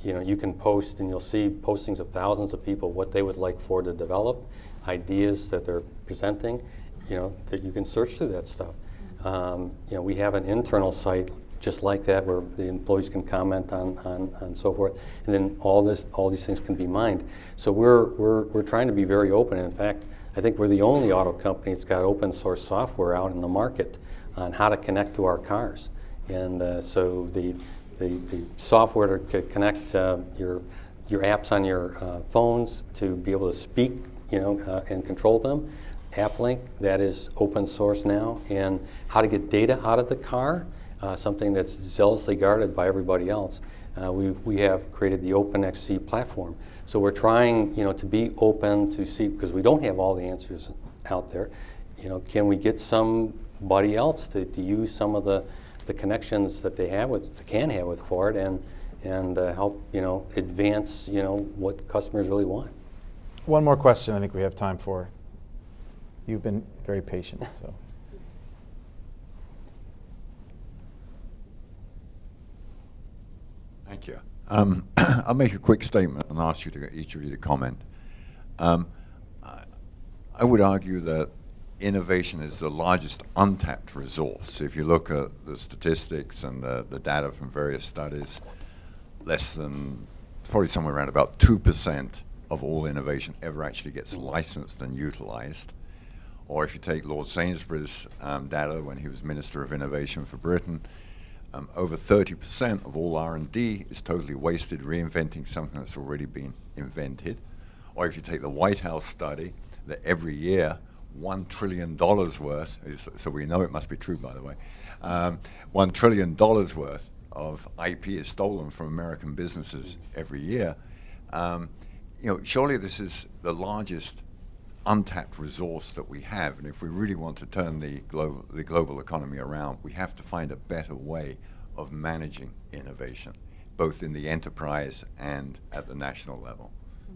you can post, and you'll see postings of thousands of people what they would like Ford to develop, ideas that they're presenting, that you can search through that stuff. We have an internal site just like that where the employees can comment on so forth, and then all these things can be mined. So we're trying to be very open. In fact, I think we're the only auto company that's got open source software out in the market on how to connect to our cars, and so the software to connect your apps on your phones to be able to speak, and control them. AppLink, that is open source now, and how to get data out of the car, something that's zealously guarded by everybody else. We have created the OpenXC platform. So we're trying, to be open to see, because we don't have all the answers out there. Can we get somebody else to use some of the connections that they can have with Ford, and help, advance, what customers really want. One more question I think we have time for. You've been very patient, so. Thank you. I'll make a quick statement and ask each of you to comment. I would argue that innovation is the largest untapped resource. If you look at the statistics and the data from various studies, less than, probably somewhere around about 2% of all innovation ever actually gets licensed and utilized. Or if you take Lord Sainsbury's data when he was Minister of Innovation for Britain, over 30% of all R&D is totally wasted reinventing something that's already been invented. Or if you take the White House study, that every year $1 trillion worth, so we know it must be true, by the way, $1 trillion worth of IP is stolen from American businesses every year. Surely this is the largest untapped resource that we have, and if we really want to turn the global economy around, we have to find a better way of managing innovation, both in the enterprise and at the national level.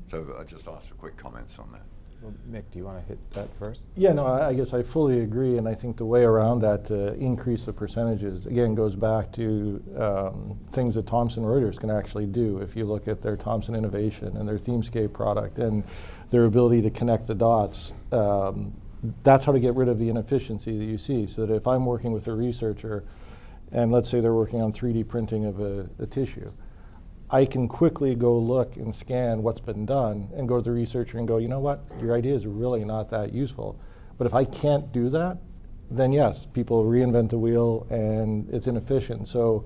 So I just asked for quick comments on that. Well, Mick, do you want to hit that first? Yeah, no, I guess I fully agree, and I think the way around that to increase the percentages, again, goes back to things that Thomson Reuters can actually do. If you look at their Thomson Innovation and their Themescape product and their ability to connect the dots, that's how to get rid of the inefficiency that you see. So that if I'm working with a researcher, and let's say they're working on 3D printing of a tissue, I can quickly go look and scan what's been done and go to the researcher and go, you know what, your idea is really not that useful. But if I can't do that, then yes, people reinvent the wheel and it's inefficient. So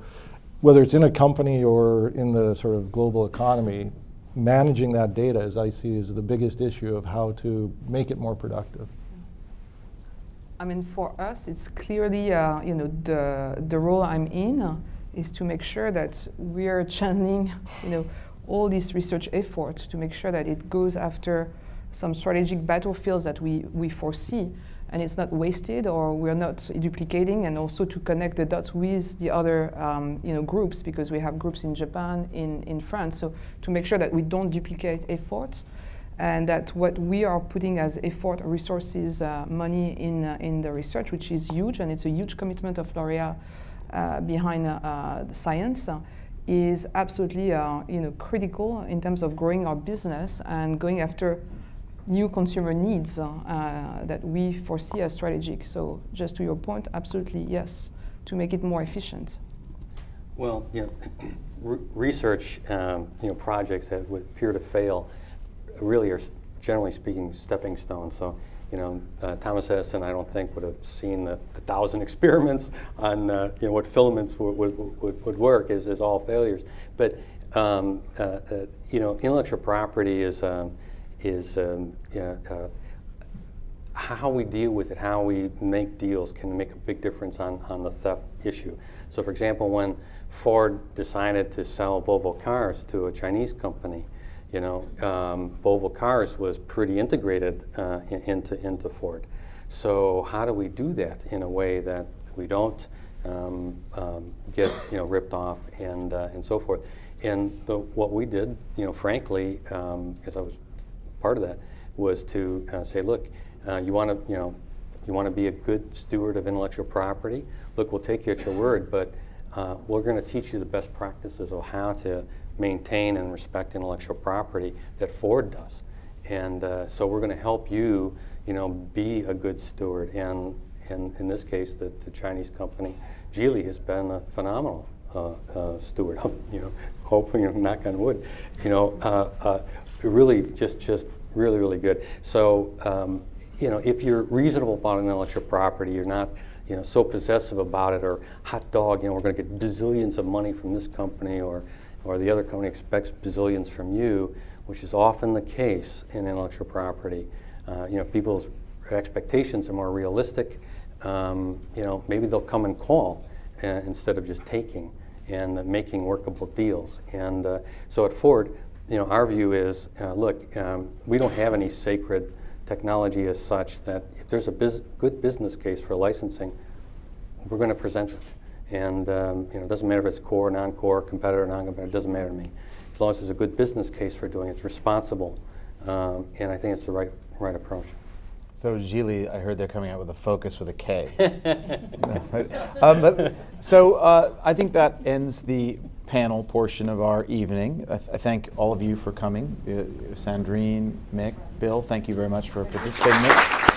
whether it's in a company or in the sort of global economy, managing that data, as I see, is the biggest issue of how to make it more productive. I mean, for us, it's clearly, the role I'm in is to make sure that we're channeling, all this research effort to make sure that it goes after some strategic battlefields that we foresee, and it's not wasted or we're not duplicating, and also to connect the dots with the other, groups, because we have groups in Japan, in France, so to make sure that we don't duplicate efforts, and that what we are putting as effort, resources, money in the research, which is huge, and it's a huge commitment of L'Oréal behind the science, is absolutely critical in terms of growing our business and going after new consumer needs that we foresee as strategic. So just to your point, absolutely yes, to make it more efficient. Well, research projects that would appear to fail really are, generally speaking, stepping stones. So Thomas Edison, I don't think, would have seen the 1,000 experiments on what filaments would work as all failures. But intellectual property is how we deal with it, how we make deals can make a big difference on the theft issue. So, for example, when Ford decided to sell Volvo cars to a Chinese company, Volvo Cars was pretty integrated into Ford. So how do we do that in a way that we don't get ripped off and so forth? And what we did, frankly, because I was part of that, was to say, look, you want to be a good steward of intellectual property. Look, we'll take you at your word, but we're going to teach you the best practices of how to maintain and respect intellectual property that Ford does. And so we're going to help you, be a good steward. And in this case, the Chinese company, Geely, has been a phenomenal steward. Hoping, knock on wood, really just really good. So, if you're reasonable about intellectual property, you're not, so possessive about it, or hot dog, we're going to get bazillions of money from this company, or the other company expects bazillions from you, which is often the case in intellectual property. People's expectations are more realistic. Maybe they'll come and call instead of just taking and making workable deals. And so at Ford, our view is, look, we don't have any sacred technology as such that if there's a good business case for licensing, we're going to present it. And it doesn't matter if it's core, non-core, competitor, non-competitor, it doesn't matter to me. As long as there's a good business case for doing it, it's responsible. And I think it's the right approach. So Geely, I heard they're coming out with a Focus with a K. I think that ends the panel portion of our evening. I thank all of you for coming. Sandrine, Mick, Bill, thank you very much for participating.